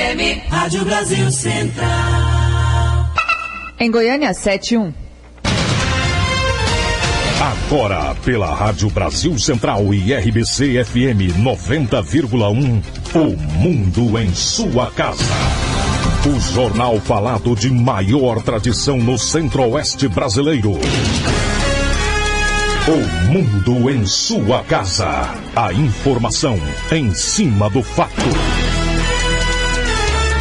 FM, Rádio Brasil Central. Em Goiânia, 7-1. Agora, pela Rádio Brasil Central e RBC FM 90,1, o Mundo em sua casa. O jornal falado de maior tradição no Centro-Oeste brasileiro. O Mundo em sua casa. A informação em cima do fato.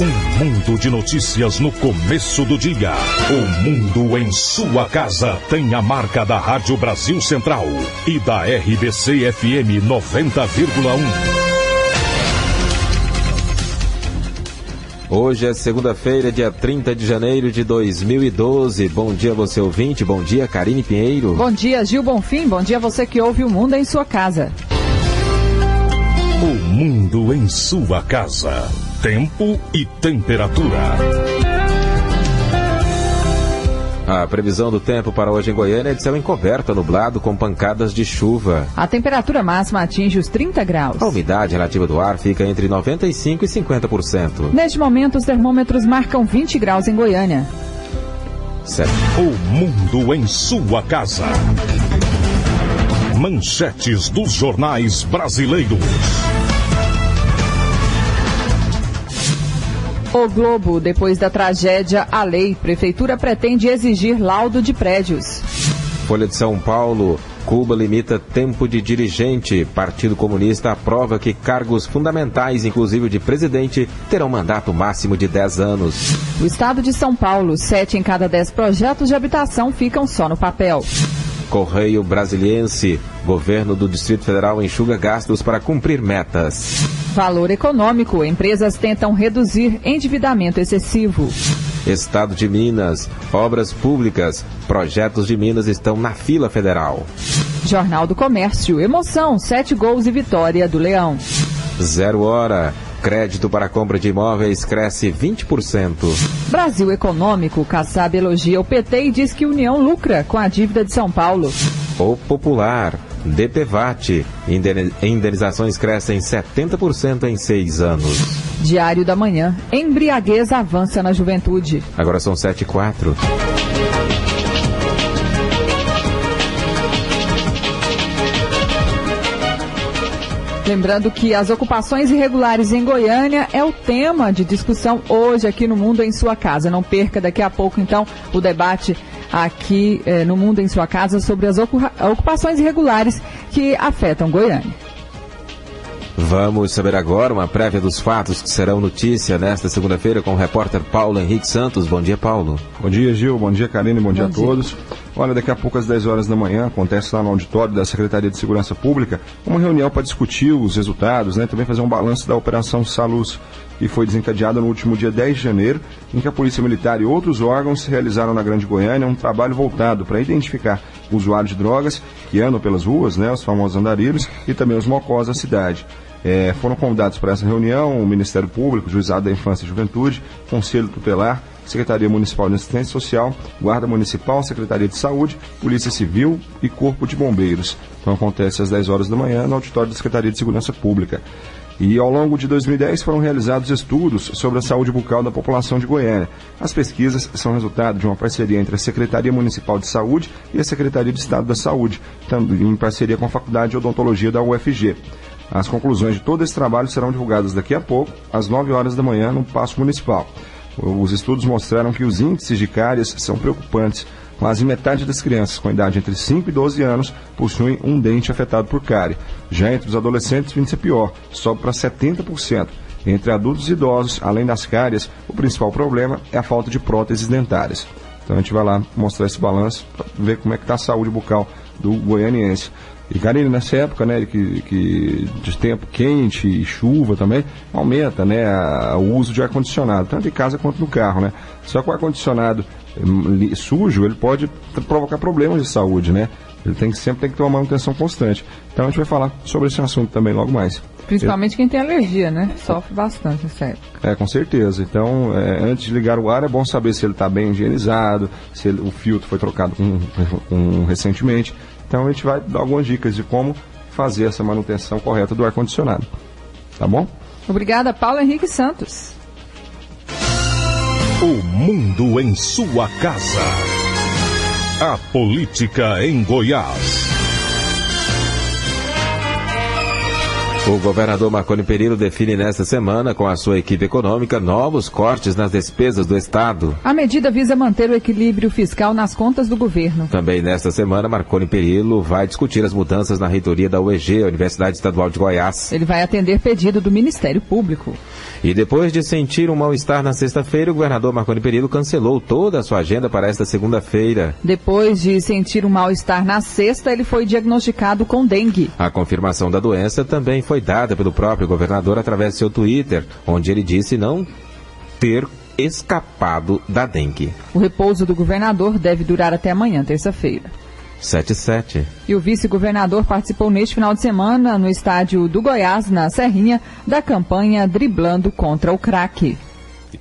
Um mundo de notícias no começo do dia. O Mundo em sua casa tem a marca da Rádio Brasil Central e da RBC FM 90,1. Hoje é segunda-feira, dia 30 de janeiro de 2012. Bom dia, você ouvinte. Bom dia, Karine Pinheiro. Bom dia, Gil Bonfim. Bom dia, você que ouve o Mundo em sua casa. O Mundo em sua casa. Tempo e temperatura. A previsão do tempo para hoje em Goiânia é de céu encoberto, nublado, com pancadas de chuva. A temperatura máxima atinge os 30 graus. A umidade relativa do ar fica entre 95% e 50%. Neste momento, os termômetros marcam 20 graus em Goiânia. Certo. O Mundo em sua casa. Manchetes dos jornais brasileiros. O Globo, depois da tragédia, a lei. Prefeitura pretende exigir laudo de prédios. Folha de São Paulo. Cuba limita tempo de dirigente. Partido Comunista aprova que cargos fundamentais, inclusive o de presidente, terão mandato máximo de 10 anos. O estado de São Paulo, 7 em cada 10 projetos de habitação ficam só no papel. Correio Brasiliense. Governo do Distrito Federal enxuga gastos para cumprir metas. Valor econômico. Empresas tentam reduzir endividamento excessivo. Estado de Minas. Obras públicas. Projetos de Minas estão na fila federal. Jornal do Comércio. Emoção. 7 gols e vitória do Leão. 0 hora. Crédito para compra de imóveis cresce 20%. Brasil Econômico. Kassab elogia o PT e diz que União lucra com a dívida de São Paulo. O Popular. DPVAT. Indenizações crescem 70% em 6 anos. Diário da Manhã. Embriaguez avança na juventude. Agora são 7h04. Lembrando que as ocupações irregulares em Goiânia é o tema de discussão hoje aqui no Mundo em Sua Casa. Não perca daqui a pouco, então, o debate aqui no Mundo em Sua Casa sobre as ocupações irregulares que afetam Goiânia. Vamos saber agora uma prévia dos fatos que serão notícia nesta segunda-feira com o repórter Paulo Henrique Santos. Bom dia, Paulo. Bom dia, Gil. Bom dia, Karine. Bom dia a todos. Olha, daqui a pouco às 10 horas da manhã acontece lá no auditório da Secretaria de Segurança Pública uma reunião para discutir os resultados, também fazer um balanço da Operação Salus, que foi desencadeada no último dia 10 de janeiro, em que a Polícia Militar e outros órgãos realizaram na Grande Goiânia um trabalho voltado para identificar usuários de drogas que andam pelas ruas, os famosos andarilhos, e também os mocós da cidade. Foram convidados para essa reunião o Ministério Público, o Juizado da Infância e Juventude, Conselho Tutelar, Secretaria Municipal de Assistência Social, Guarda Municipal, Secretaria de Saúde, Polícia Civil e Corpo de Bombeiros. Então acontece às 10 horas da manhã no auditório da Secretaria de Segurança Pública. E ao longo de 2010 foram realizados estudos sobre a saúde bucal da população de Goiânia. As pesquisas são resultado de uma parceria entre a Secretaria Municipal de Saúde e a Secretaria de Estado da Saúde, em parceria com a Faculdade de Odontologia da UFG. As conclusões de todo esse trabalho serão divulgadas daqui a pouco, às 9 horas da manhã, no Paço Municipal. Os estudos mostraram que os índices de cáries são preocupantes. Quase metade das crianças com idade entre 5 e 12 anos possuem um dente afetado por cárie. Já entre os adolescentes, o índice é pior, sobe para 70%. Entre adultos e idosos, além das cáries, o principal problema é a falta de próteses dentárias. Então a gente vai lá mostrar esse balanço para ver como é que está a saúde bucal do goianiense. E, Karine, nessa época, de tempo quente e chuva também, aumenta, o uso de ar-condicionado, tanto em casa quanto no carro, Só que o ar-condicionado sujo, ele pode provocar problemas de saúde, Ele sempre tem que ter uma manutenção constante. Então a gente vai falar sobre esse assunto também logo mais. Principalmente quem tem alergia, Sofre bastante nessa época. Com certeza. Então, antes de ligar o ar, é bom saber se ele está bem higienizado, se o filtro foi trocado recentemente. Então a gente vai dar algumas dicas de como fazer essa manutenção correta do ar-condicionado. Tá bom? Obrigada, Paulo Henrique Santos. O mundo em sua casa. A política em Goiás. O governador Marconi Perillo define nesta semana, com a sua equipe econômica, novos cortes nas despesas do Estado. A medida visa manter o equilíbrio fiscal nas contas do governo. Também nesta semana, Marconi Perillo vai discutir as mudanças na reitoria da UEG, a Universidade Estadual de Goiás. Ele vai atender pedido do Ministério Público. E depois de sentir um mal-estar na sexta-feira, o governador Marconi Perillo cancelou toda a sua agenda para esta segunda-feira. Depois de sentir um mal-estar na sexta, ele foi diagnosticado com dengue. A confirmação da doença também foi dada pelo próprio governador através de seu Twitter, onde ele disse não ter escapado da dengue. O repouso do governador deve durar até amanhã, terça-feira. 7-7. E o vice-governador participou neste final de semana no estádio do Goiás, na Serrinha, da campanha Driblando contra o Crack.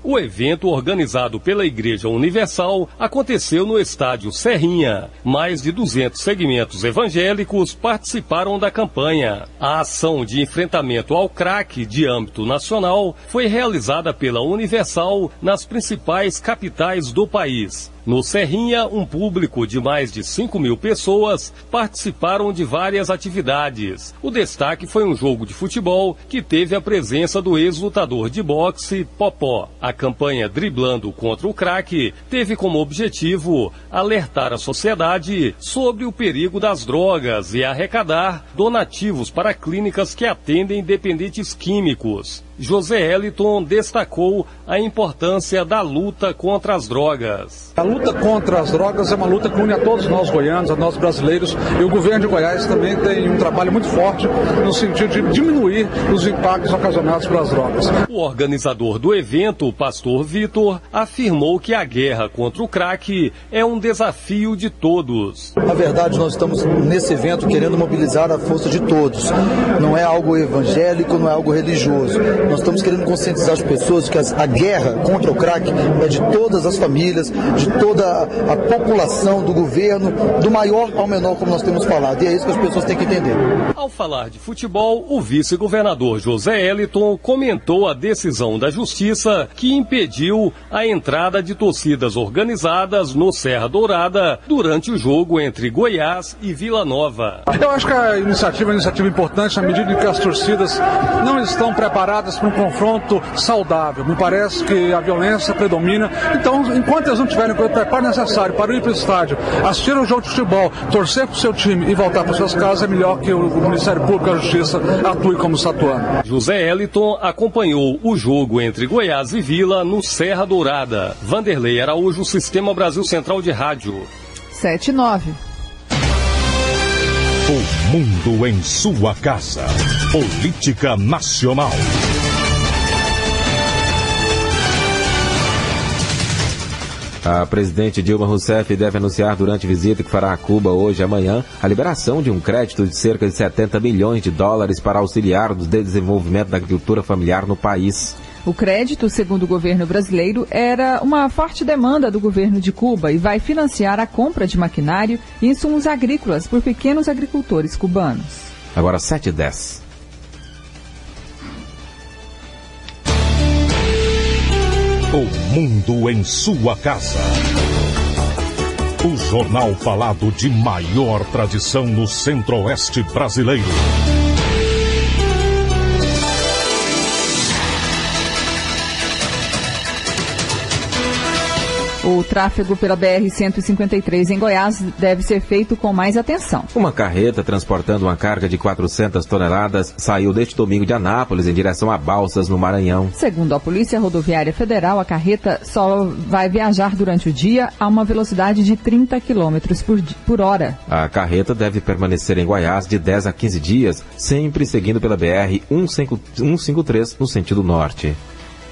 O evento, organizado pela Igreja Universal, aconteceu no estádio Serrinha. Mais de 200 segmentos evangélicos participaram da campanha. A ação de enfrentamento ao crack de âmbito nacional foi realizada pela Universal nas principais capitais do país. No Serrinha, um público de mais de 5.000 pessoas participaram de várias atividades. O destaque foi um jogo de futebol que teve a presença do ex-lutador de boxe, Popó. A campanha Driblando contra o Crack teve como objetivo alertar a sociedade sobre o perigo das drogas e arrecadar donativos para clínicas que atendem dependentes químicos. José Eliton destacou a importância da luta contra as drogas. A luta contra as drogas é uma luta que une a todos nós goianos, a nós brasileiros, e o governo de Goiás também tem um trabalho muito forte no sentido de diminuir os impactos ocasionados pelas drogas. O organizador do evento, o pastor Vitor, afirmou que a guerra contra o crack é um desafio de todos. Na verdade, nós estamos nesse evento querendo mobilizar a força de todos. Não é algo evangélico, não é algo religioso. Nós estamos querendo conscientizar as pessoas que a guerra contra o crack é de todas as famílias, de toda a população, do governo, do maior ao menor, como nós temos falado. E é isso que as pessoas têm que entender. Ao falar de futebol, o vice-governador José Eliton comentou a decisão da Justiça que impediu a entrada de torcidas organizadas no Serra Dourada durante o jogo entre Goiás e Vila Nova. Eu acho que a iniciativa é uma iniciativa importante na medida em que as torcidas não estão preparadas para um confronto saudável. Me parece que a violência predomina. Então, enquanto eles não tiverem o preparo necessário para ir para o estádio, assistir um jogo de futebol, torcer para o seu time e voltar para suas casas, é melhor que o Ministério Público e a Justiça atue como está atuando. José Eliton acompanhou o jogo entre Goiás e Vila no Serra Dourada. Vanderlei Araújo, Sistema Brasil Central de Rádio. 7-9. O mundo em sua casa. Política nacional. A presidente Dilma Rousseff deve anunciar durante visita que fará a Cuba hoje e amanhã a liberação de um crédito de cerca de 70 milhões de dólares para auxiliar no desenvolvimento da agricultura familiar no país. O crédito, segundo o governo brasileiro, era uma forte demanda do governo de Cuba e vai financiar a compra de maquinário e insumos agrícolas por pequenos agricultores cubanos. Agora 7:10. O mundo em sua casa. O jornal falado de maior tradição no Centro-Oeste brasileiro. O tráfego pela BR-153 em Goiás deve ser feito com mais atenção. Uma carreta transportando uma carga de 400 toneladas saiu deste domingo de Anápolis em direção a Balsas, no Maranhão. Segundo a Polícia Rodoviária Federal, a carreta só vai viajar durante o dia a uma velocidade de 30 km por hora. A carreta deve permanecer em Goiás de 10 a 15 dias, sempre seguindo pela BR-153 no sentido norte.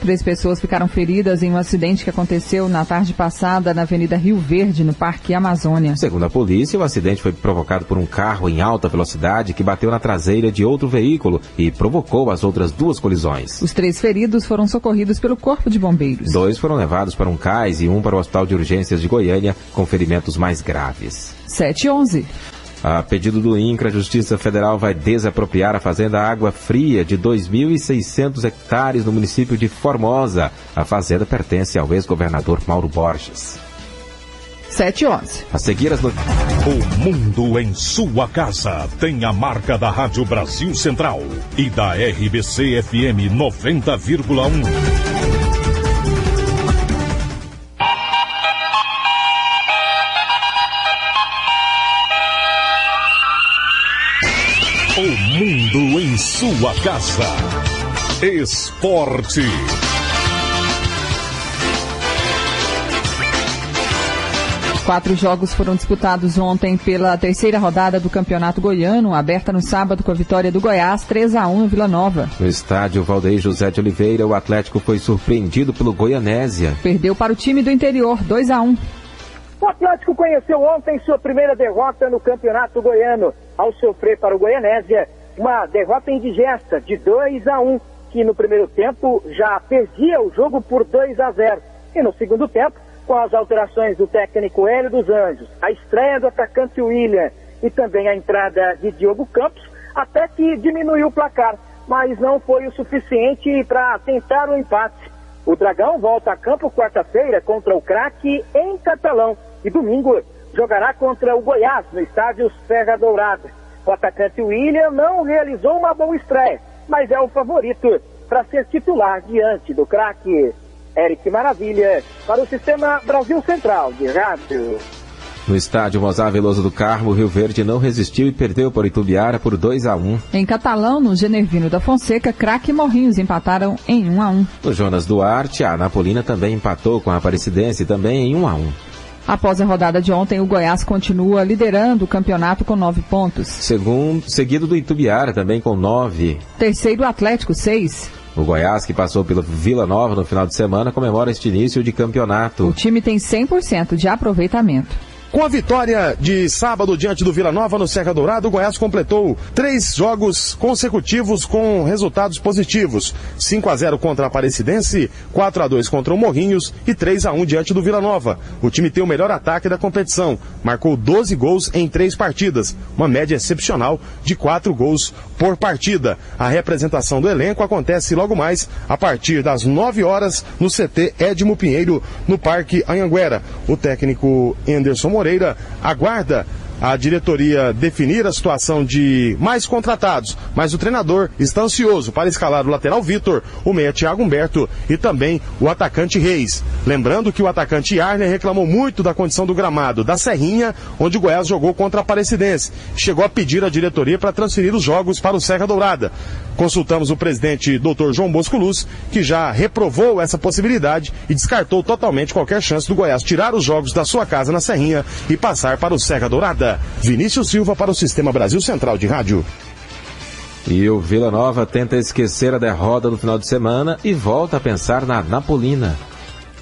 3 pessoas ficaram feridas em um acidente que aconteceu na tarde passada na Avenida Rio Verde, no Parque Amazônia. Segundo a polícia, o acidente foi provocado por um carro em alta velocidade que bateu na traseira de outro veículo e provocou as outras 2 colisões. Os 3 feridos foram socorridos pelo Corpo de Bombeiros. 2 foram levados para um CAIS e 1 para o Hospital de Urgências de Goiânia com ferimentos mais graves. 7:11. A pedido do INCRA, a Justiça Federal vai desapropriar a fazenda Água Fria de 2.600 hectares no município de Formosa. A fazenda pertence ao ex-governador Mauro Borges. 7h11. A seguir as notícias. O mundo em sua casa tem a marca da Rádio Brasil Central e da RBC FM 90,1. O mundo em sua casa. Esporte. Quatro jogos foram disputados ontem pela terceira rodada do Campeonato Goiano, aberta no sábado com a vitória do Goiás, 3-1 no Vila Nova. No estádio Valdeir José de Oliveira, o Atlético foi surpreendido pelo Goianésia. Perdeu para o time do interior, 2-1. O Atlético conheceu ontem sua primeira derrota no Campeonato Goiano, ao sofrer para o Goianésia uma derrota indigesta de 2-1, que no primeiro tempo já perdia o jogo por 2-0. E no segundo tempo, com as alterações do técnico Hélio dos Anjos, a estreia do atacante William e também a entrada de Diogo Campos, até que diminuiu o placar, mas não foi o suficiente para tentar o empate. O Dragão volta a campo quarta-feira contra o Craque em Catalão e domingo jogará contra o Goiás no estádio Serra Dourada. O atacante William não realizou uma boa estreia, mas é o favorito para ser titular diante do Craque. Eric Maravilha, para o Sistema Brasil Central de Rádio. No estádio Mozar Veloso do Carmo, o Rio Verde não resistiu e perdeu por Itubiara por 2-1. Em Catalão, no Genervino da Fonseca, Craque e Morrinhos empataram em 1-1. No Jonas Duarte, a Anapolina também empatou com a Aparecidense também em 1-1. Após a rodada de ontem, o Goiás continua liderando o campeonato com 9 pontos. Seguido do Itubiara também com 9. Terceiro, o Atlético, 6. O Goiás, que passou pela Vila Nova no final de semana, comemora este início de campeonato. O time tem 100% de aproveitamento. Com a vitória de sábado diante do Vila Nova no Serra Dourada, o Goiás completou 3 jogos consecutivos com resultados positivos. 5-0 contra a Aparecidense, 4-2 contra o Morrinhos e 3-1 diante do Vila Nova. O time tem o melhor ataque da competição. Marcou 12 gols em 3 partidas, uma média excepcional de 4 gols por partida. A representação do elenco acontece logo mais a partir das 9 horas no CT Edmo Pinheiro, no Parque Anhanguera. O técnico Anderson Moreira aguarda a diretoria definir a situação de mais contratados, mas o treinador está ansioso para escalar o lateral Vitor, o meia Thiago Humberto e também o atacante Reis. Lembrando que o atacante Yarner reclamou muito da condição do gramado da Serrinha, onde o Goiás jogou contra a Aparecidense. Chegou a pedir à diretoria para transferir os jogos para o Serra Dourada. Consultamos o presidente Dr. João Bosco Luz, que já reprovou essa possibilidade e descartou totalmente qualquer chance do Goiás tirar os jogos da sua casa na Serrinha e passar para o Serra Dourada. Vinícius Silva para o Sistema Brasil Central de Rádio. E o Vila Nova tenta esquecer a derrota do final de semana e volta a pensar na Anapolina.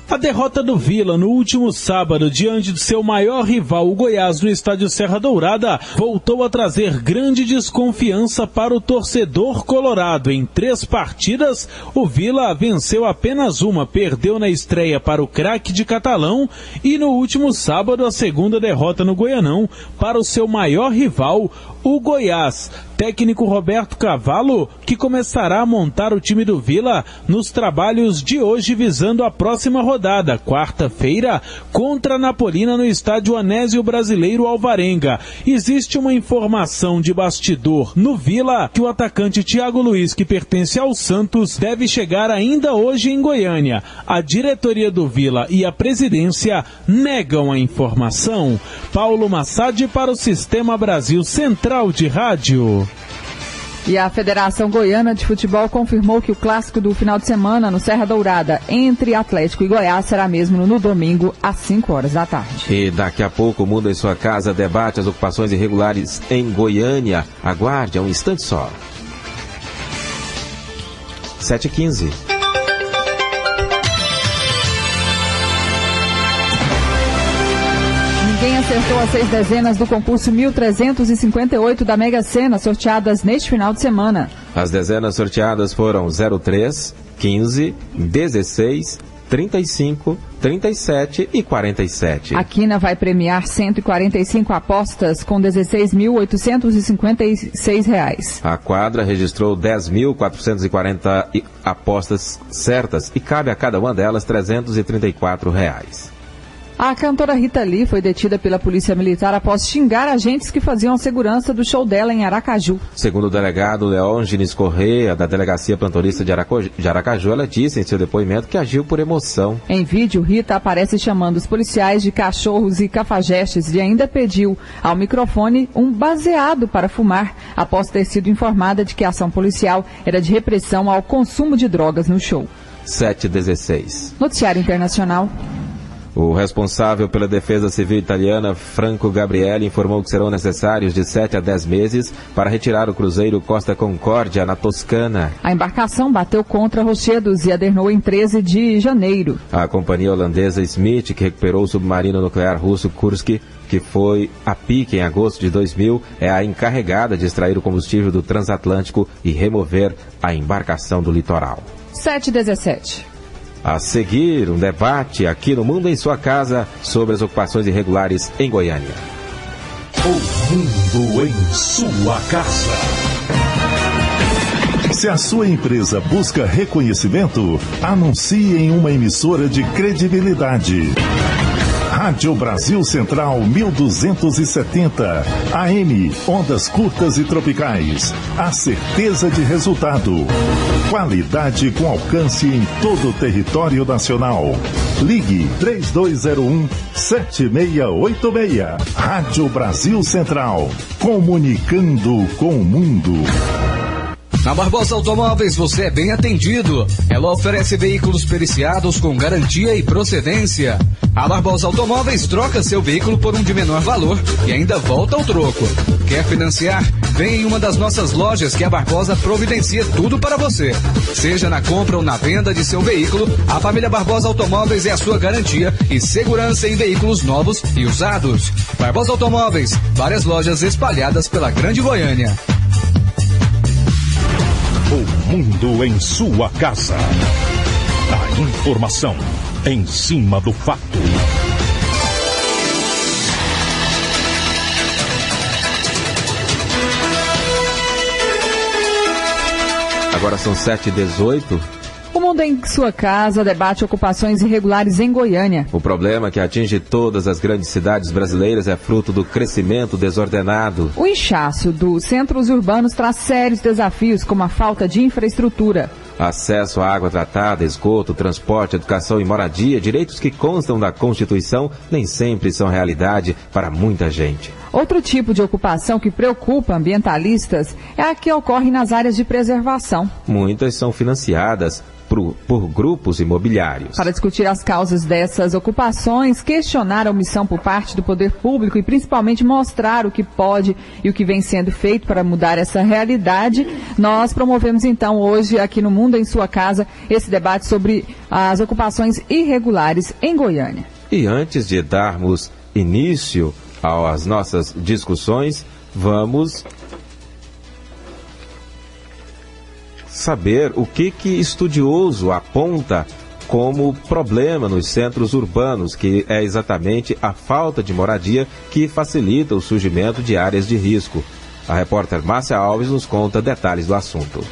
A derrota do Vila no último sábado diante de seu maior rival, o Goiás, no estádio Serra Dourada, voltou a trazer grande desconfiança para o torcedor colorado. Em 3 partidas, o Vila venceu apenas uma, perdeu na estreia para o Craque de Catalão e no último sábado a segunda derrota no Goianão para o seu maior rival, o Goiás. Técnico Roberto Cavallo, que começará a montar o time do Vila nos trabalhos de hoje visando a próxima rodada, quarta-feira, contra a Anapolina no estádio Anésio Brasileiro Alvarenga. Existe uma informação de bastidor no Vila que o atacante Thiago Luiz, que pertence ao Santos, deve chegar ainda hoje em Goiânia. A diretoria do Vila e a presidência negam a informação. Paulo Massad para o Sistema Brasil Central de Rádio. E a Federação Goiana de Futebol confirmou que o clássico do final de semana no Serra Dourada entre Atlético e Goiás será mesmo no domingo às 5 horas da tarde. E daqui a pouco o Mundo em Sua Casa debate as ocupações irregulares em Goiânia. Aguarde um instante só. 7h15. Ninguém acertou as 6 dezenas do concurso 1358 da Mega Sena, sorteadas neste final de semana. As dezenas sorteadas foram 03, 15, 16, 35, 37 e 47. A Quina vai premiar 145 apostas com R$ 16.856. A quadra registrou 10.440 apostas certas e cabe a cada uma delas R$ 334. A cantora Rita Lee foi detida pela Polícia Militar após xingar agentes que faziam a segurança do show dela em Aracaju. Segundo o delegado Leógenes Correia, da Delegacia Plantonista de Aracaju, ela disse em seu depoimento que agiu por emoção. Em vídeo, Rita aparece chamando os policiais de cachorros e cafajestes e ainda pediu ao microfone um baseado para fumar, após ter sido informada de que a ação policial era de repressão ao consumo de drogas no show. 7:16. Noticiário Internacional. O responsável pela Defesa Civil italiana, Franco Gabrielli, informou que serão necessários de 7 a 10 meses para retirar o cruzeiro Costa Concórdia, na Toscana. A embarcação bateu contra rochedos e adernou em 13 de janeiro. A companhia holandesa Smith, que recuperou o submarino nuclear russo Kursk, que foi a pique em agosto de 2000, é a encarregada de extrair o combustível do transatlântico e remover a embarcação do litoral. 7:17. A seguir, um debate aqui no Mundo em Sua Casa sobre as ocupações irregulares em Goiânia. O Mundo em Sua Casa. Se a sua empresa busca reconhecimento, anuncie em uma emissora de credibilidade. Rádio Brasil Central 1270, AM, ondas curtas e tropicais. A certeza de resultado. Qualidade com alcance em todo o território nacional. Ligue 3201-7686. Rádio Brasil Central, comunicando com o mundo. Na Barbosa Automóveis você é bem atendido. Ela oferece veículos periciados com garantia e procedência. A Barbosa Automóveis troca seu veículo por um de menor valor e ainda volta ao troco. Quer financiar? Vem em uma das nossas lojas que a Barbosa providencia tudo para você. Seja na compra ou na venda de seu veículo, a família Barbosa Automóveis é a sua garantia e segurança em veículos novos e usados. Barbosa Automóveis, várias lojas espalhadas pela Grande Goiânia. O Mundo em Sua Casa. A informação em cima do fato. Agora são 7:18. O Mundo em Sua Casa debate ocupações irregulares em Goiânia. O problema que atinge todas as grandes cidades brasileiras é fruto do crescimento desordenado. O inchaço dos centros urbanos traz sérios desafios, como a falta de infraestrutura. Acesso à água tratada, esgoto, transporte, educação e moradia, direitos que constam da Constituição, nem sempre são realidade para muita gente. Outro tipo de ocupação que preocupa ambientalistas é a que ocorre nas áreas de preservação. Muitas são financiadas por grupos imobiliários. Para discutir as causas dessas ocupações, questionar a omissão por parte do poder público e principalmente mostrar o que pode e o que vem sendo feito para mudar essa realidade, nós promovemos então hoje aqui no Mundo em Sua Casa esse debate sobre as ocupações irregulares em Goiânia. E antes de darmos início às nossas discussões, vamos saber o que estudioso aponta como problema nos centros urbanos, que é exatamente a falta de moradia que facilita o surgimento de áreas de risco. A repórter Márcia Alves nos conta detalhes do assunto.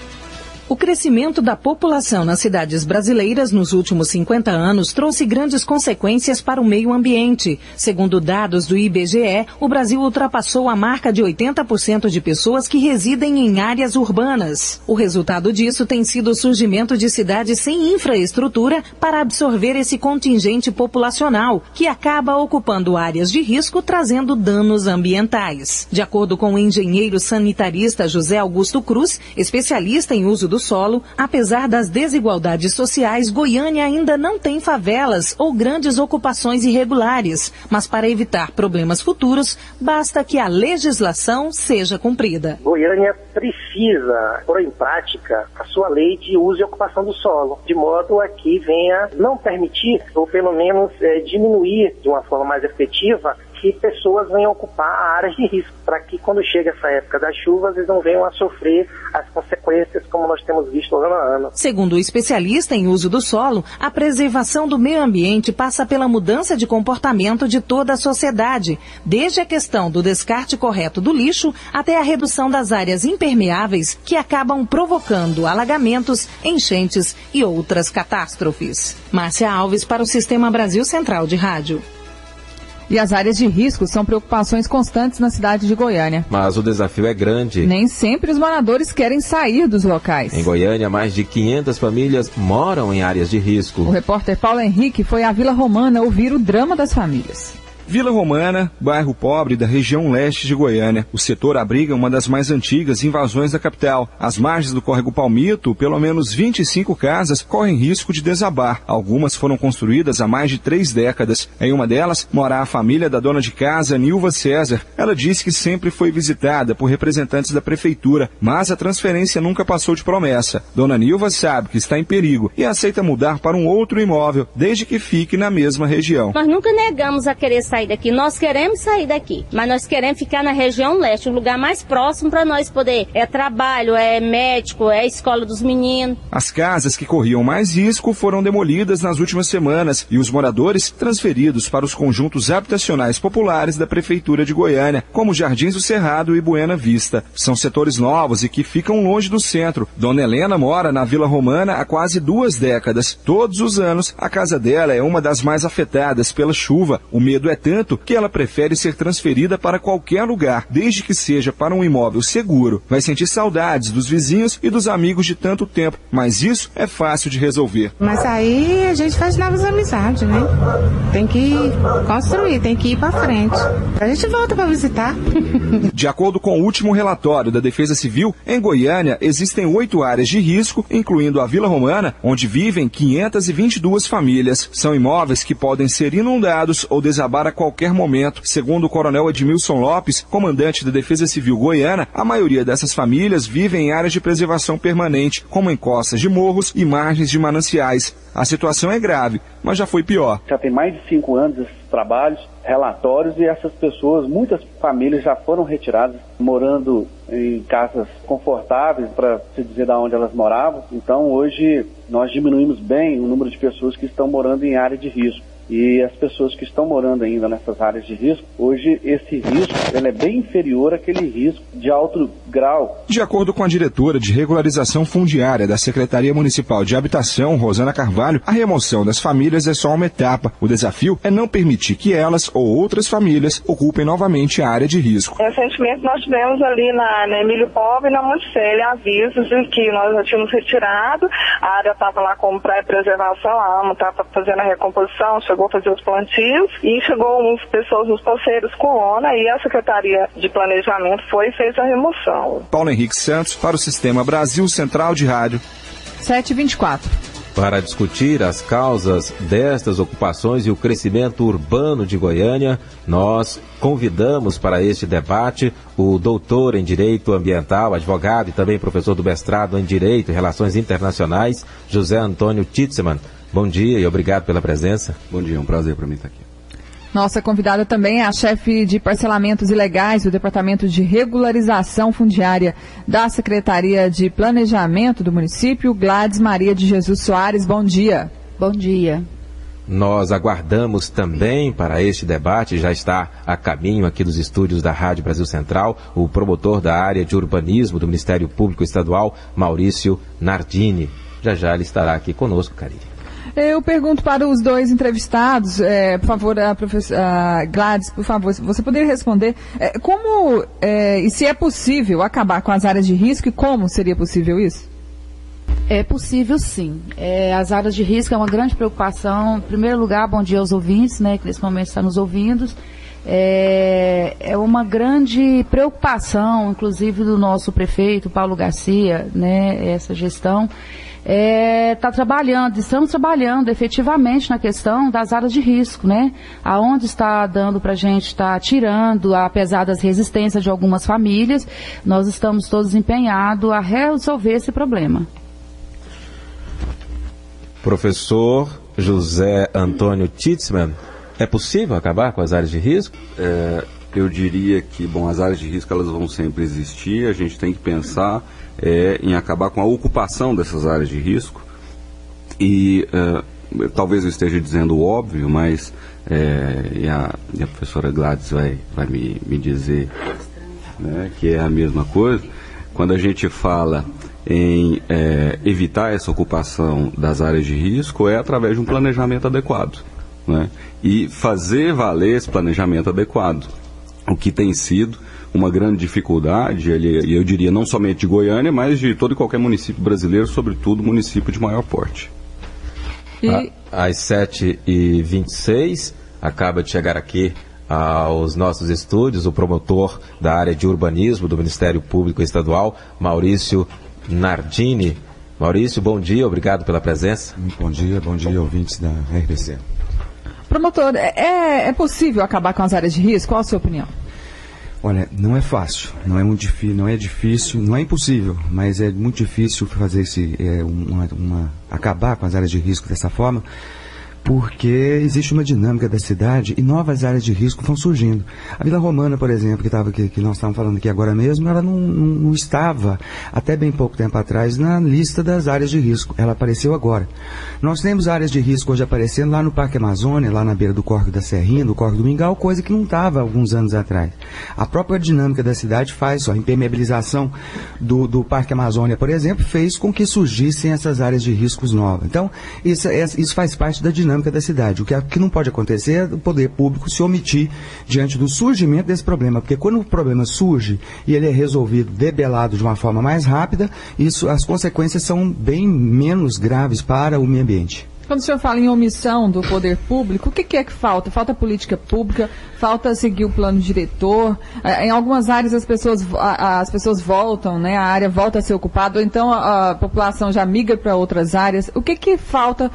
O crescimento da população nas cidades brasileiras nos últimos 50 anos trouxe grandes consequências para o meio ambiente. Segundo dados do IBGE, o Brasil ultrapassou a marca de 80% de pessoas que residem em áreas urbanas. O resultado disso tem sido o surgimento de cidades sem infraestrutura para absorver esse contingente populacional, que acaba ocupando áreas de risco, trazendo danos ambientais. De acordo com o engenheiro sanitarista José Augusto Cruz, especialista em uso do solo, apesar das desigualdades sociais, Goiânia ainda não tem favelas ou grandes ocupações irregulares, mas para evitar problemas futuros, basta que a legislação seja cumprida. Goiânia precisa pôr em prática a sua lei de uso e ocupação do solo, de modo a que venha não permitir, ou pelo menos diminuir de uma forma mais efetiva, que pessoas venham ocupar áreas de risco, para que quando chega essa época das chuvas, eles não venham a sofrer as consequências como nós temos visto ano a ano. Segundo o especialista em uso do solo, a preservação do meio ambiente passa pela mudança de comportamento de toda a sociedade, desde a questão do descarte correto do lixo até a redução das áreas impermeáveis que acabam provocando alagamentos, enchentes e outras catástrofes. Márcia Alves para o Sistema Brasil Central de Rádio. E as áreas de risco são preocupações constantes na cidade de Goiânia. Mas o desafio é grande. Nem sempre os moradores querem sair dos locais. Em Goiânia, mais de 500 famílias moram em áreas de risco. O repórter Paulo Henrique foi à Vila Romana ouvir o drama das famílias. Vila Romana, bairro pobre da região leste de Goiânia. O setor abriga uma das mais antigas invasões da capital. Às margens do córrego Palmito, pelo menos 25 casas correm risco de desabar. Algumas foram construídas há mais de 3 décadas. Em uma delas, mora a família da dona de casa, Nilva César. Ela disse que sempre foi visitada por representantes da prefeitura, mas a transferência nunca passou de promessa. Dona Nilva sabe que está em perigo e aceita mudar para um outro imóvel, desde que fique na mesma região. Nós nunca negamos a querer sair daqui, nós queremos sair daqui, mas nós queremos ficar na região leste, o lugar mais próximo para nós poder, trabalho, médico, escola dos meninos. As casas que corriam mais risco foram demolidas nas últimas semanas e os moradores transferidos para os conjuntos habitacionais populares da Prefeitura de Goiânia, como Jardins do Cerrado e Buena Vista. São setores novos e que ficam longe do centro. Dona Helena mora na Vila Romana há quase 2 décadas. Todos os anos, a casa dela é uma das mais afetadas pela chuva. O medo é tanto que ela prefere ser transferida para qualquer lugar, desde que seja para um imóvel seguro. Vai sentir saudades dos vizinhos e dos amigos de tanto tempo, mas isso é fácil de resolver. Mas aí a gente faz novas amizades, né? Tem que construir, tem que ir para frente. A gente volta para visitar. De acordo com o último relatório da Defesa Civil, em Goiânia existem 8 áreas de risco, incluindo a Vila Romana, onde vivem 522 famílias. São imóveis que podem ser inundados ou desabar a qualquer momento. Segundo o coronel Edmilson Lopes, comandante da Defesa Civil Goiana, a maioria dessas famílias vivem em áreas de preservação permanente, como encostas de morros e margens de mananciais. A situação é grave, mas já foi pior. Já tem mais de 5 anos esses trabalhos, relatórios, e essas pessoas, muitas famílias já foram retiradas, morando em casas confortáveis, para se dizer de onde elas moravam. Então hoje nós diminuímos bem o número de pessoas que estão morando em área de risco. E as pessoas que estão morando ainda nessas áreas de risco, hoje esse risco ele é bem inferior àquele risco de alto grau. De acordo com a diretora de regularização fundiária da Secretaria Municipal de Habitação, Rosana Carvalho, a remoção das famílias é só uma etapa. O desafio é não permitir que elas ou outras famílias ocupem novamente a área de risco. Recentemente nós tivemos ali na Emílio Pobre e na Monticelli avisos de que nós já tínhamos retirado, a área estava lá como pré-preservação, a AMA estava fazendo a recomposição, chegou a fazer os plantios e chegou umas pessoas nos poceiros com lona e a Secretaria de Planejamento foi e fez a remoção. Paulo Henrique Santos para o Sistema Brasil Central de Rádio. 7h24. Para discutir as causas destas ocupações e o crescimento urbano de Goiânia, nós convidamos para este debate o doutor em Direito Ambiental, advogado e também professor do mestrado em Direito e Relações Internacionais, José Antônio Titzman. Bom dia e obrigado pela presença. Bom dia, é um prazer para mim estar aqui. Nossa convidada também é a chefe de parcelamentos ilegais do Departamento de Regularização Fundiária da Secretaria de Planejamento do município, Gladys Maria de Jesus Soares. Bom dia. Bom dia. Nós aguardamos também para este debate, já está a caminho aqui dos estúdios da Rádio Brasil Central, o promotor da área de urbanismo do Ministério Público Estadual, Maurício Nardini. Já ele estará aqui conosco, Karine. Eu pergunto para os dois entrevistados, por favor, a Gladys, por favor, você poderia responder como e se é possível acabar com as áreas de risco e como seria possível isso? É possível, sim. As áreas de risco é uma grande preocupação. Em primeiro lugar, bom dia aos ouvintes, né, que nesse momento estão nos ouvindo. É uma grande preocupação, inclusive do nosso prefeito, Paulo Garcia, né, essa gestão. Estamos trabalhando efetivamente na questão das áreas de risco, né? Aonde está dando para a gente estar tirando, apesar das resistências de algumas famílias, nós estamos todos empenhados a resolver esse problema. Professor José Antônio Titzman, É possível acabar com as áreas de risco? Eu diria que, as áreas de risco elas vão sempre existir, a gente tem que pensar em acabar com a ocupação dessas áreas de risco e talvez eu esteja dizendo o óbvio, mas e a professora Gladys vai me dizer, né, que é a mesma coisa. Quando a gente fala em evitar essa ocupação das áreas de risco, é através de um planejamento adequado, né, e fazer valer esse planejamento adequado, o que tem sido uma grande dificuldade, e eu diria não somente de Goiânia, mas de todo e qualquer município brasileiro, sobretudo município de maior porte. Às 7h26, acaba de chegar aqui aos nossos estúdios o promotor da área de urbanismo do Ministério Público Estadual, Maurício Nardini. Maurício, bom dia, obrigado pela presença. Bom dia, ouvintes da RBC. Promotor, é possível acabar com as áreas de risco? Qual a sua opinião? Olha, não é fácil, não é difícil, não é impossível, mas é muito difícil fazer acabar com as áreas de risco dessa forma, porque existe uma dinâmica da cidade e novas áreas de risco vão surgindo. A Vila Romana, por exemplo, que nós estávamos falando aqui agora mesmo, ela não estava, até bem pouco tempo atrás, na lista das áreas de risco. Ela apareceu agora. Nós temos áreas de risco hoje aparecendo lá no Parque Amazônia, lá na beira do Córrego da Serrinha, do Córrego do Mingau, coisa que não estava há alguns anos atrás. A própria dinâmica da cidade faz, a impermeabilização do Parque Amazônia, por exemplo, fez com que surgissem essas áreas de riscos novas. Então, isso faz parte da dinâmica da cidade. O que não pode acontecer é o poder público se omitir diante do surgimento desse problema, porque quando o problema surge e ele é resolvido, debelado de uma forma mais rápida, as consequências são bem menos graves para o meio ambiente. Quando o senhor fala em omissão do poder público, o que é que falta? Falta política pública, falta seguir o plano diretor. Em algumas áreas as pessoas voltam, né? A área volta a ser ocupada, ou então a população já migra para outras áreas. O que falta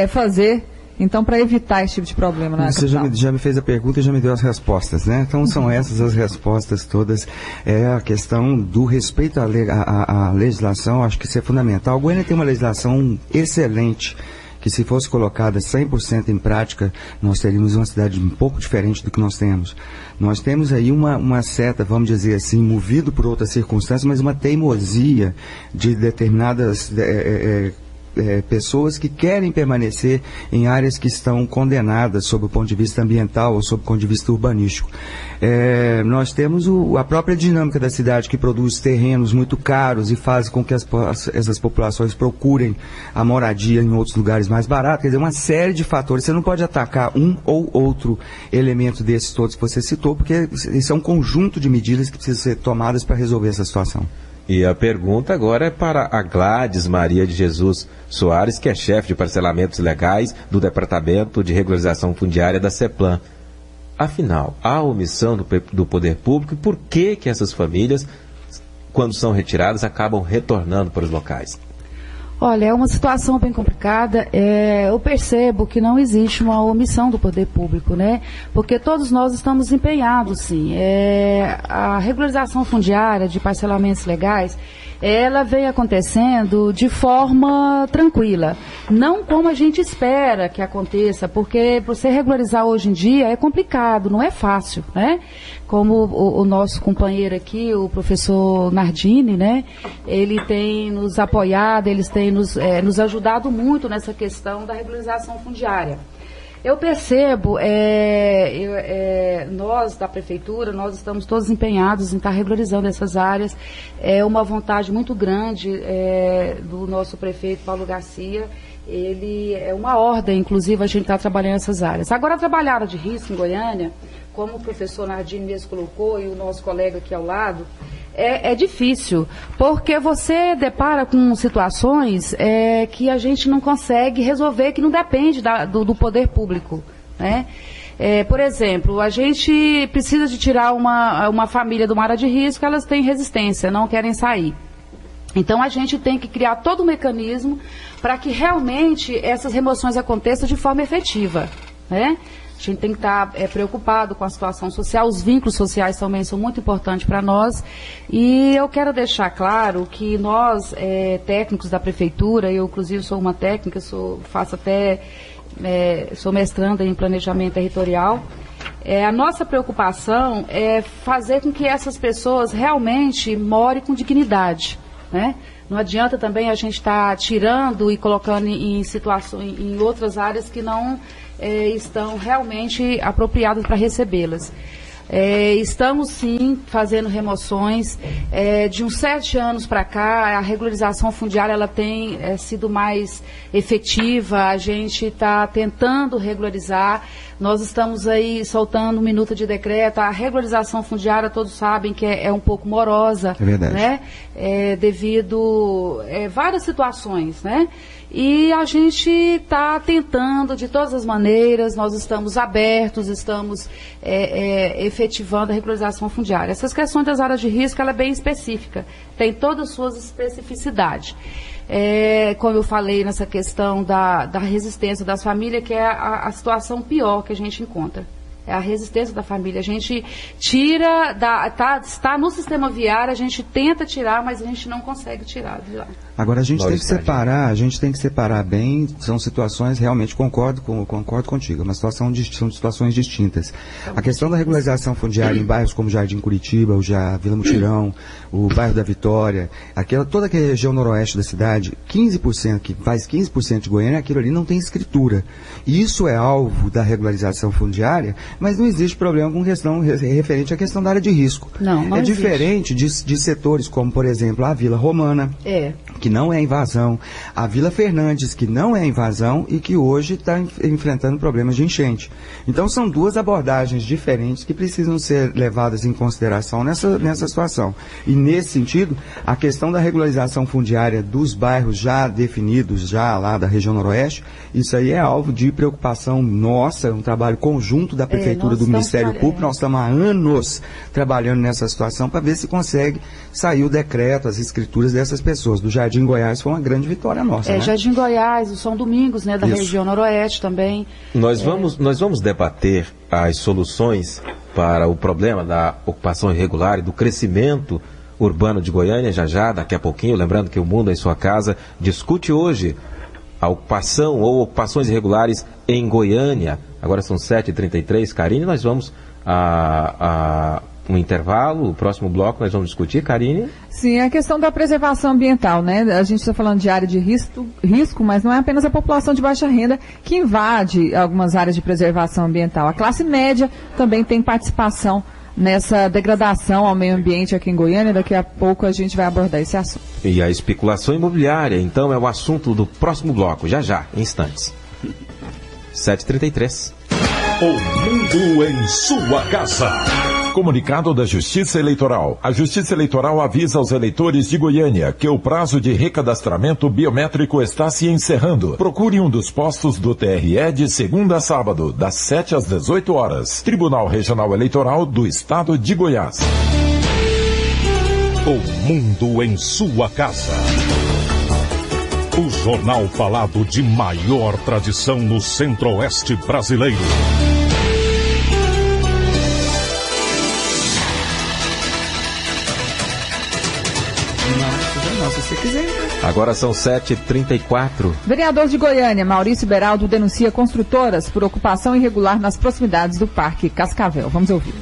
fazer, então, para evitar esse tipo de problema na capital? Você já me fez a pergunta e já me deu as respostas, né? Então, são essas as respostas todas. É a questão do respeito à legislação, acho que isso é fundamental. Goiânia tem uma legislação excelente, que se fosse colocada 100% em prática, nós teríamos uma cidade um pouco diferente do que nós temos. Nós temos aí uma seta, vamos dizer assim, movido por outras circunstâncias, mas uma teimosia de determinadas pessoas que querem permanecer em áreas que estão condenadas sob o ponto de vista ambiental ou sob o ponto de vista urbanístico. Nós temos a própria dinâmica da cidade, que produz terrenos muito caros e faz com que essas populações procurem a moradia em outros lugares mais baratos. Quer dizer, uma série de fatores. Você não pode atacar um ou outro elemento desses todos que você citou, porque isso é um conjunto de medidas que precisam ser tomadas para resolver essa situação. E a pergunta agora é para a Gladys Maria de Jesus Soares, que é chefe de parcelamentos legais do Departamento de Regularização Fundiária da CEPLAN. Afinal, há omissão do poder público e por que essas famílias, quando são retiradas, acabam retornando para os locais? Olha, é uma situação bem complicada. Eu percebo que não existe uma omissão do poder público, né? Porque todos nós estamos empenhados, sim. A regularização fundiária de parcelamentos legais, ela vem acontecendo de forma tranquila. Não como a gente espera que aconteça, porque você regularizar hoje em dia é complicado, não é fácil, né? Como o nosso companheiro aqui, o professor Nardini, né? Ele tem nos apoiado, eles têm nos ajudado muito nessa questão da regularização fundiária. Eu percebo, nós da Prefeitura, nós estamos todos empenhados em estar regularizando essas áreas. É uma vontade muito grande do nosso prefeito Paulo Garcia. Ele é uma ordem, inclusive, a gente está trabalhando nessas áreas. Agora, trabalhar área de risco em Goiânia, como o professor Nardini mesmo colocou e o nosso colega aqui ao lado, é difícil, porque você depara com situações que a gente não consegue resolver, que não depende do poder público, né? Por exemplo, a gente precisa de tirar uma família de uma área de risco, elas têm resistência, não querem sair. Então a gente tem que criar todo um mecanismo para que realmente essas remoções aconteçam de forma efetiva, né? A gente tem que estar preocupado com a situação social, os vínculos sociais também são muito importantes para nós. E eu quero deixar claro que nós, técnicos da Prefeitura, eu inclusive sou uma técnica, faço até sou mestranda em planejamento territorial. A nossa preocupação é fazer com que essas pessoas realmente morem com dignidade, né? Não adianta também a gente estar tirando e colocando em situações, em outras áreas que não estão realmente apropriadas para recebê-las. Estamos sim fazendo remoções. De uns 7 anos para cá, a regularização fundiária ela tem sido mais efetiva. A gente está tentando regularizar. Nós estamos aí soltando minuta de decreto. A regularização fundiária, todos sabem que é um pouco morosa, né? Devido a várias situações, né? E a gente está tentando de todas as maneiras, nós estamos abertos, estamos efetivando a regularização fundiária. Essas questões das áreas de risco, ela é bem específica, tem todas as suas especificidades. Como eu falei nessa questão da resistência das famílias, que é a situação pior que a gente encontra. É a resistência da família. A gente tira, está no sistema viário, a gente tenta tirar, mas a gente não consegue tirar de lá. Agora a gente tem que separar bem, são situações, realmente concordo contigo, são situações distintas. A questão da regularização fundiária em bairros como Jardim Curitiba, Vila Mutirão, o bairro da Vitória, toda aquela região noroeste da cidade, 15%, que faz 15% de Goiânia, aquilo ali não tem escritura. E isso é alvo da regularização fundiária, mas não existe problema com questão referente à questão da área de risco. Não existe. Diferente de setores como, por exemplo, a Vila Romana, que não é invasão, a Vila Fernandes, que não é invasão e que hoje está enfrentando problemas de enchente. Então são duas abordagens diferentes que precisam ser levadas em consideração nessa situação. E nesse sentido, a questão da regularização fundiária dos bairros já definidos, já lá da região noroeste, isso aí é alvo de preocupação nossa, um trabalho conjunto da Prefeitura, do Ministério Público. Nós estamos há anos trabalhando nessa situação para ver se consegue sair o decreto, as escrituras dessas pessoas. Do Jardim Goiás foi uma grande vitória nossa, né? Jardim Goiás, o São Domingos, né, da região noroeste também. Nós vamos debater as soluções para o problema da ocupação irregular e do crescimento urbano de Goiânia, já, daqui a pouquinho. Lembrando que o Mundo em Sua Casa discute hoje a ocupação ou ocupações irregulares em Goiânia. Agora são 7h33, Karine, nós vamos a um intervalo, o próximo bloco nós vamos discutir, Karine? Sim, a questão da preservação ambiental, né? A gente está falando de área de risco, mas não é apenas a população de baixa renda que invade algumas áreas de preservação ambiental. A classe média também tem participação nessa degradação ao meio ambiente aqui em Goiânia. Daqui a pouco a gente vai abordar esse assunto. E a especulação imobiliária, então, é o assunto do próximo bloco, já, em instantes. 7h33. O Mundo em Sua Casa. Comunicado da Justiça Eleitoral. A Justiça Eleitoral avisa aos eleitores de Goiânia que o prazo de recadastramento biométrico está se encerrando. Procure um dos postos do TRE de segunda a sábado, das 7 às 18 horas. Tribunal Regional Eleitoral do Estado de Goiás. O Mundo em Sua Casa. O jornal falado de maior tradição no Centro-Oeste brasileiro. Se você quiser. Agora são 7h34. Vereador de Goiânia, Maurício Beraldo, denuncia construtoras por ocupação irregular nas proximidades do Parque Cascavel. Vamos ouvir.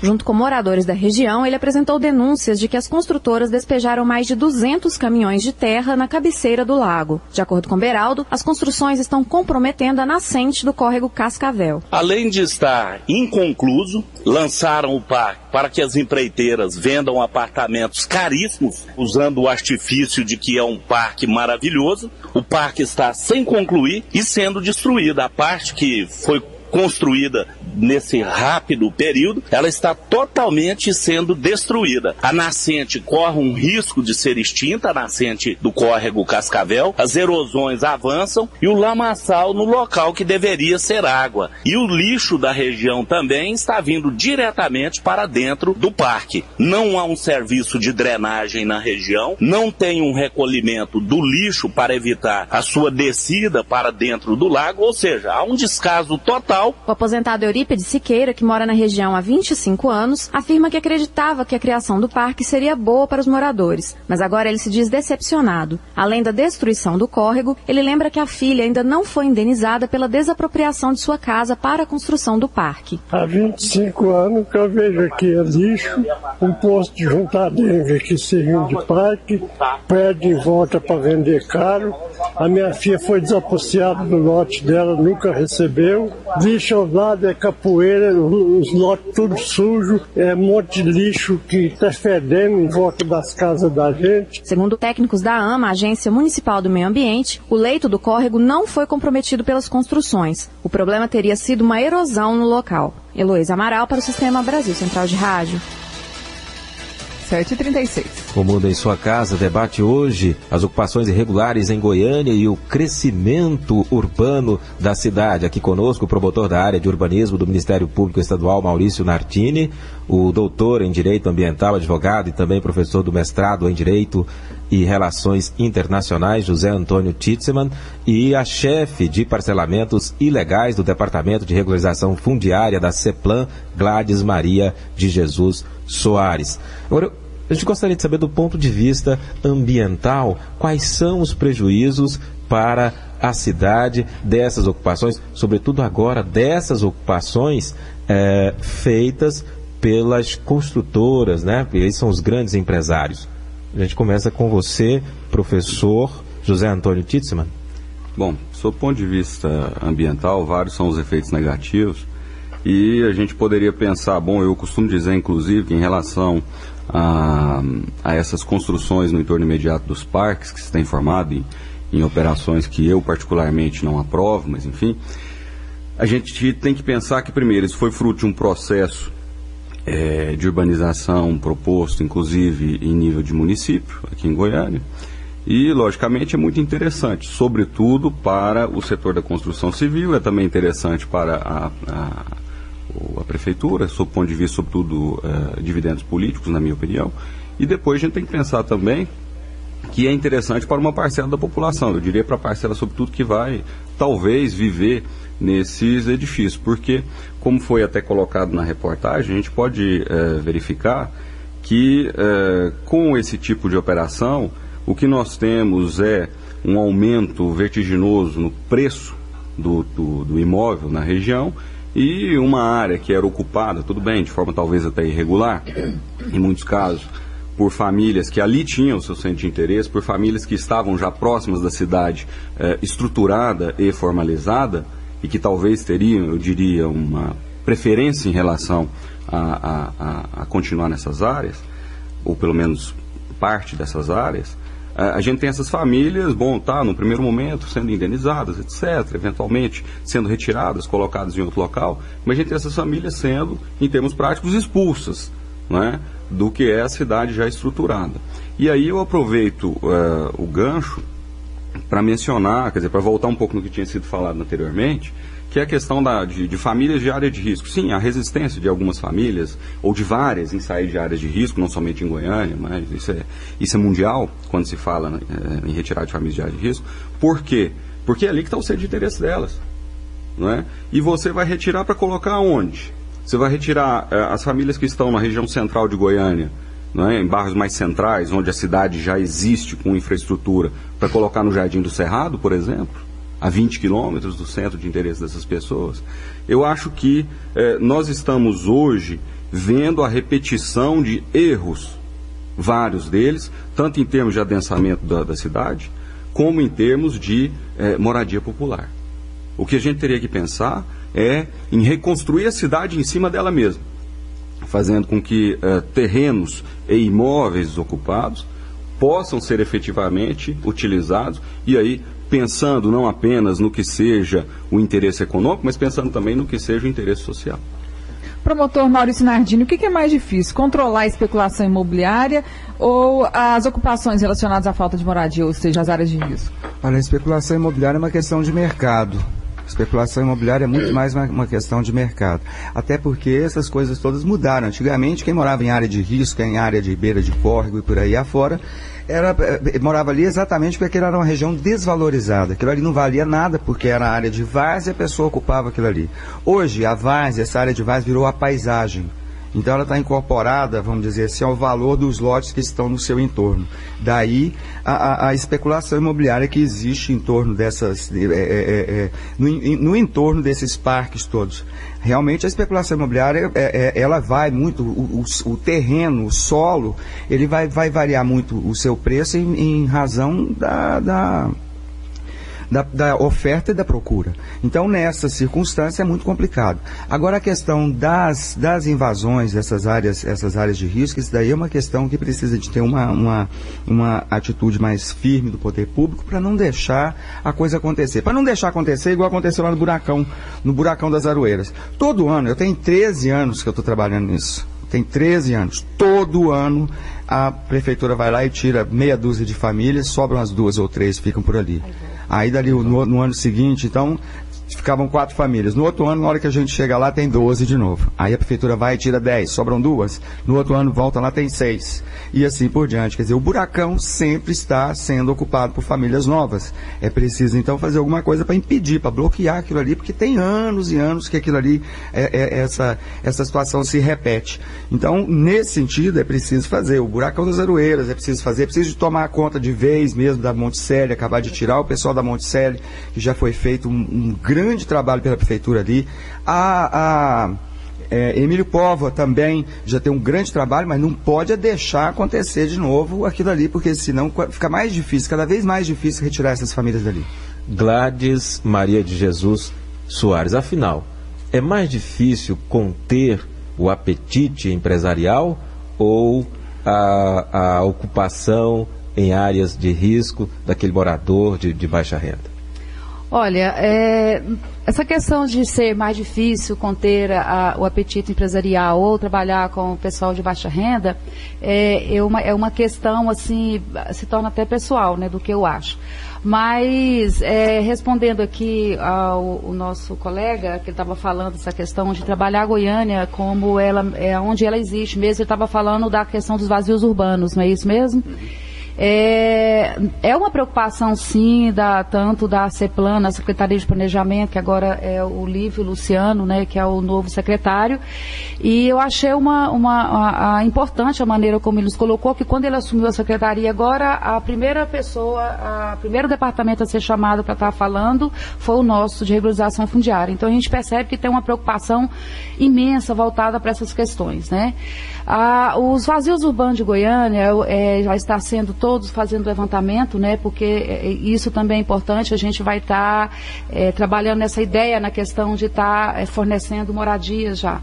Junto com moradores da região, ele apresentou denúncias de que as construtoras despejaram mais de 200 caminhões de terra na cabeceira do lago. De acordo com Beraldo, as construções estão comprometendo a nascente do córrego Cascavel. Além de estar inconcluso, lançaram o parque para que as empreiteiras vendam apartamentos caríssimos, usando o artifício de que é um parque maravilhoso. O parque está sem concluir e sendo destruída. A parte que foi construída nesse rápido período, ela está totalmente sendo destruída. A nascente corre um risco de ser extinta, a nascente do córrego Cascavel, as erosões avançam e o lamaçal no local que deveria ser água. E o lixo da região também está vindo diretamente para dentro do parque. Não há um serviço de drenagem na região, não tem um recolhimento do lixo para evitar a sua descida para dentro do lago, ou seja, há um descaso total. O aposentado Eurico Eurípides Siqueira, que mora na região há 25 anos, afirma que acreditava que a criação do parque seria boa para os moradores, mas agora ele se diz decepcionado. Além da destruição do córrego, ele lembra que a filha ainda não foi indenizada pela desapropriação de sua casa para a construção do parque. Há 25 anos que eu vejo aqui é lixo, um posto de juntar dengue aqui servindo de parque, prédio em volta para vender caro. A minha filha foi desapossada do lote dela, nunca recebeu. Lixo ao lado é capoeira, os lotes tudo sujo, é um monte de lixo que está fedendo em volta das casas da gente. Segundo técnicos da AMA, Agência Municipal do Meio Ambiente, o leito do córrego não foi comprometido pelas construções. O problema teria sido uma erosão no local. Heloísa Amaral para o Sistema Brasil Central de Rádio. 7h36. O Mundo em Sua Casa debate hoje as ocupações irregulares em Goiânia e o crescimento urbano da cidade. Aqui conosco o promotor da área de urbanismo do Ministério Público Estadual, Maurício Nardini, o doutor em Direito Ambiental, advogado e também professor do mestrado em Direito e Relações Internacionais, José Antônio Titzemann, e a chefe de parcelamentos ilegais do Departamento de Regularização Fundiária da CEPLAN, Gladys Maria de Jesus Soares. Agora, a gente gostaria de saber, do ponto de vista ambiental, quais são os prejuízos para a cidade dessas ocupações, sobretudo agora dessas ocupações feitas pelas construtoras, né? Porque eles são os grandes empresários. A gente começa com você, professor José Antônio Titzemann. Bom, sob o ponto de vista ambiental, vários são os efeitos negativos. E a gente poderia pensar, eu costumo dizer, inclusive, que em relação a essas construções no entorno imediato dos parques, que se tem formado em operações que eu particularmente não aprovo, mas enfim, a gente tem que pensar que, primeiro, isso foi fruto de um processo de urbanização proposto, inclusive, em nível de município, aqui em Goiânia, e, logicamente, é muito interessante, sobretudo para o setor da construção civil, é também interessante para a prefeitura, sob o ponto de vista, sobretudo, dividendos políticos, na minha opinião, e depois a gente tem que pensar também que é interessante para uma parcela da população, eu diria para a parcela, sobretudo, que vai, talvez, viver nesses edifícios, porque, como foi até colocado na reportagem, a gente pode verificar que, com esse tipo de operação, o que nós temos é um aumento vertiginoso no preço do imóvel na região, e uma área que era ocupada, tudo bem, de forma talvez até irregular, em muitos casos, por famílias que ali tinham o seu centro de interesse, por famílias que estavam já próximas da cidade, estruturada e formalizada, e que talvez teriam, eu diria, uma preferência em relação a continuar nessas áreas, ou pelo menos parte dessas áreas. A gente tem essas famílias, no primeiro momento sendo indenizadas, etc., eventualmente sendo retiradas, colocadas em outro local, mas a gente tem essas famílias sendo, em termos práticos, expulsas, né, do que é a cidade já estruturada. E aí eu aproveito o gancho para mencionar, para voltar um pouco no que tinha sido falado anteriormente, que é a questão de famílias de área de risco. Sim, a resistência de algumas famílias, ou de várias, em sair de áreas de risco, não somente em Goiânia, mas isso é mundial, quando se fala em retirada de famílias de área de risco. Por quê? Porque é ali que está o centro de interesse delas. Não é? E você vai retirar para colocar onde? Você vai retirar as famílias que estão na região central de Goiânia, não é? Em bairros mais centrais, onde a cidade já existe com infraestrutura, para colocar no Jardim do Cerrado, por exemplo, a 20 quilômetros do centro de interesse dessas pessoas. Eu acho que nós estamos hoje vendo a repetição de erros, vários deles, tanto em termos de adensamento da cidade, como em termos de moradia popular. O que a gente teria que pensar é em reconstruir a cidade em cima dela mesma, fazendo com que terrenos e imóveis ocupados possam ser efetivamente utilizados, e aí pensando não apenas no que seja o interesse econômico, mas pensando também no que seja o interesse social. Promotor Maurício Nardini, o que é mais difícil? Controlar a especulação imobiliária ou as ocupações relacionadas à falta de moradia, ou seja, as áreas de risco? Olha, a especulação imobiliária é uma questão de mercado. Especulação imobiliária é muito mais uma questão de mercado. Até porque essas coisas todas mudaram. Antigamente, quem morava em área de risco, em área de beira de córrego e por aí afora, morava ali exatamente porque aquilo era uma região desvalorizada. Aquilo ali não valia nada porque era área de várzea e a pessoa ocupava aquilo ali. Hoje, a várzea, essa área de várzea virou a paisagem. Então ela está incorporada, vamos dizer assim, ao valor dos lotes que estão no seu entorno. Daí a especulação imobiliária que existe em torno dessas, no entorno desses parques todos. Realmente a especulação imobiliária, ela vai muito, o terreno, o solo, ele vai variar muito o seu preço em razão da oferta e da procura. Então, nessa circunstância, é muito complicado. Agora, a questão das invasões dessas áreas de risco, isso daí é uma questão que precisa de ter uma atitude mais firme do poder público para não deixar a coisa acontecer. Para não deixar acontecer igual aconteceu lá no Buracão das Aroeiras. Todo ano, eu tenho 13 anos que eu estou trabalhando nisso. Tem 13 anos. Todo ano a prefeitura vai lá e tira meia dúzia de famílias, sobram as 2 ou 3, ficam por ali. Aí dali no ano seguinte, então, ficavam 4 famílias. No outro ano, na hora que a gente chega lá, tem 12 de novo. Aí a prefeitura vai e tira 10, sobram 2. No outro ano, volta lá, tem 6. E assim por diante. Quer dizer, o buracão sempre está sendo ocupado por famílias novas. É preciso, então, fazer alguma coisa para impedir, para bloquear aquilo ali, porque tem anos e anos que aquilo ali, essa situação se repete. Então, nesse sentido, é preciso fazer. O Buracão das Aroeiras é preciso de tomar conta de vez mesmo da Monticelli, acabar de tirar o pessoal da Monticelli, que já foi feito um grande trabalho pela prefeitura ali. Emílio Póvoa também já tem um grande trabalho, mas não pode deixar acontecer de novo aquilo ali, porque senão fica mais difícil, cada vez mais difícil retirar essas famílias dali. Gladys Maria de Jesus Soares, afinal, é mais difícil conter o apetite empresarial ou a ocupação em áreas de risco daquele morador de baixa renda? Olha, essa questão de ser mais difícil conter o apetite empresarial ou trabalhar com o pessoal de baixa renda é uma questão, assim, se torna até pessoal, né, do que eu acho. Mas, respondendo aqui ao nosso colega, que estava falando dessa questão de trabalhar a Goiânia como onde ela existe mesmo, ele estava falando da questão dos vazios urbanos, não é isso mesmo? É uma preocupação, sim, tanto da CEPLAN, a Secretaria de Planejamento, que agora é o Lívio Luciano, né, que é o novo secretário, e eu achei importante a maneira como ele nos colocou, que quando ele assumiu a secretaria agora, a primeiro departamento a ser chamado para estar falando foi o nosso de regularização fundiária. Então a gente percebe que tem uma preocupação imensa voltada para essas questões, né? Os vazios urbanos de Goiânia já está sendo todos fazendo levantamento, né? Porque isso também é importante. A gente vai estar trabalhando nessa ideia na questão de estar fornecendo moradias já.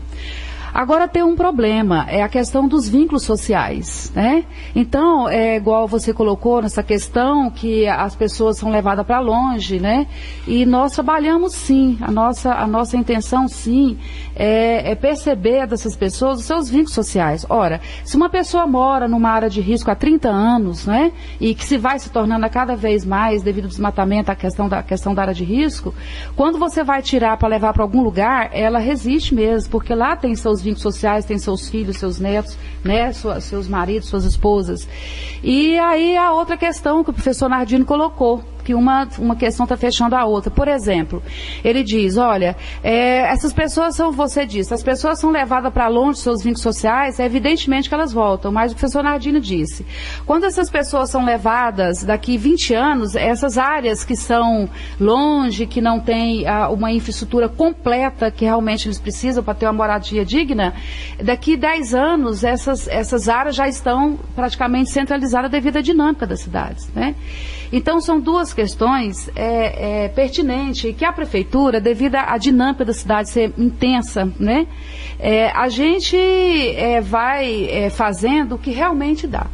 Agora tem um problema, é a questão dos vínculos sociais, né? Então, igual você colocou nessa questão que as pessoas são levadas para longe, né? E nós trabalhamos sim, a nossa intenção sim é perceber dessas pessoas os seus vínculos sociais. Ora, se uma pessoa mora numa área de risco há 30 anos, né? E que se vai se tornando a cada vez mais devido ao desmatamento, a questão da área de risco, quando você vai tirar para levar para algum lugar, ela resiste mesmo, porque lá tem seus vínculos sociais, tem seus filhos, seus netos, né, seus maridos, suas esposas. E aí a outra questão que o professor Nardino colocou, que uma questão está fechando a outra. Por exemplo, ele diz, olha, essas pessoas as pessoas são levadas para longe dos seus vínculos sociais, evidentemente que elas voltam, mas o professor Nardino disse, quando essas pessoas são levadas daqui 20 anos, essas áreas que são longe, que não tem uma infraestrutura completa que realmente eles precisam para ter uma moradia digna, daqui 10 anos essas áreas já estão praticamente centralizadas devido à dinâmica das cidades, né? Então são duas questões pertinentes que a prefeitura, devido à dinâmica da cidade ser intensa, né, a gente vai fazendo o que realmente dá.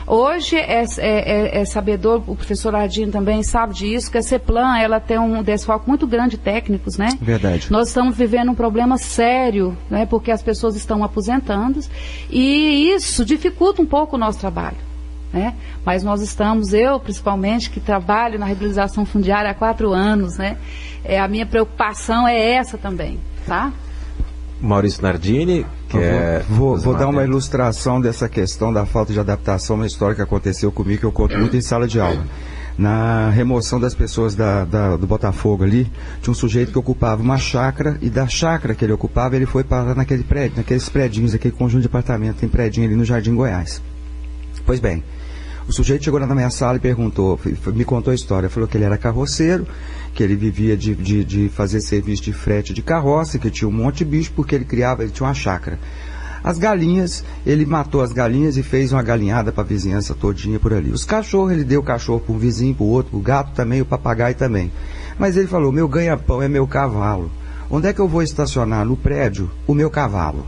Hoje é sabedor, o professor Ardino também sabe disso, que a CEPLAN ela tem um desfoque muito grande de técnicos, né? Verdade. Nós estamos vivendo um problema sério, né? Porque as pessoas estão aposentando e isso dificulta um pouco o nosso trabalho. né? Mas nós estamos, eu principalmente, que trabalho na regularização fundiária há 4 anos, né? A minha preocupação é essa também, tá? Maurício Nardini, Vou dar uma ilustração dessa questão da falta de adaptação, uma história que aconteceu comigo, que eu conto muito em sala de aula. Na remoção das pessoas do Botafogo ali, tinha um sujeito que ocupava uma chácara, e da chácara que ele ocupava, ele foi parar naquele prédio, naqueles predinhos, aquele conjunto de apartamento, tem predinho ali no Jardim Goiás. Pois bem, o sujeito chegou na minha sala e perguntou, me contou a história, falou que ele era carroceiro, que ele vivia de fazer serviço de frete de carroça, que tinha um monte de bicho, porque ele tinha uma chácara. As galinhas, ele matou as galinhas e fez uma galinhada para a vizinhança todinha por ali. Os cachorros, ele deu o cachorro para um vizinho, para o outro, o gato também, o papagaio também. Mas ele falou, meu ganha-pão é meu cavalo. Onde é que eu vou estacionar no prédio o meu cavalo?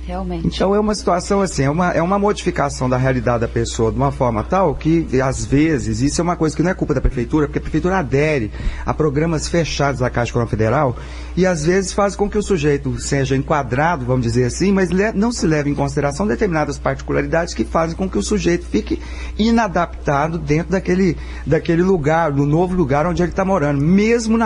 Realmente. Então é uma situação assim, é uma modificação da realidade da pessoa de uma forma tal que, às vezes, isso é uma coisa que não é culpa da prefeitura, porque a prefeitura adere a programas fechados da Caixa Econômica Federal e, às vezes, faz com que o sujeito seja enquadrado, vamos dizer assim, mas não se leve em consideração determinadas particularidades que fazem com que o sujeito fique inadaptado dentro daquele lugar, no novo lugar onde ele está morando, mesmo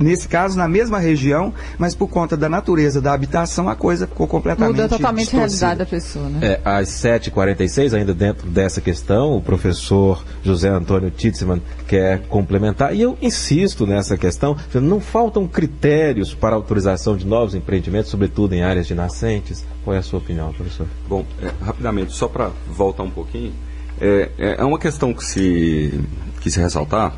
nesse caso, na mesma região, mas por conta da natureza da habitação, a coisa ficou completamente muda totalmente a distorcida. realidade da pessoa, né? Às 7h46, ainda dentro dessa questão, o professor José Antônio Titzman quer complementar, e eu insisto nessa questão, não faltam critérios para autorização de novos empreendimentos, sobretudo em áreas de nascentes? Qual é a sua opinião, professor? Bom, rapidamente, só para voltar um pouquinho, é uma questão que se ressaltar,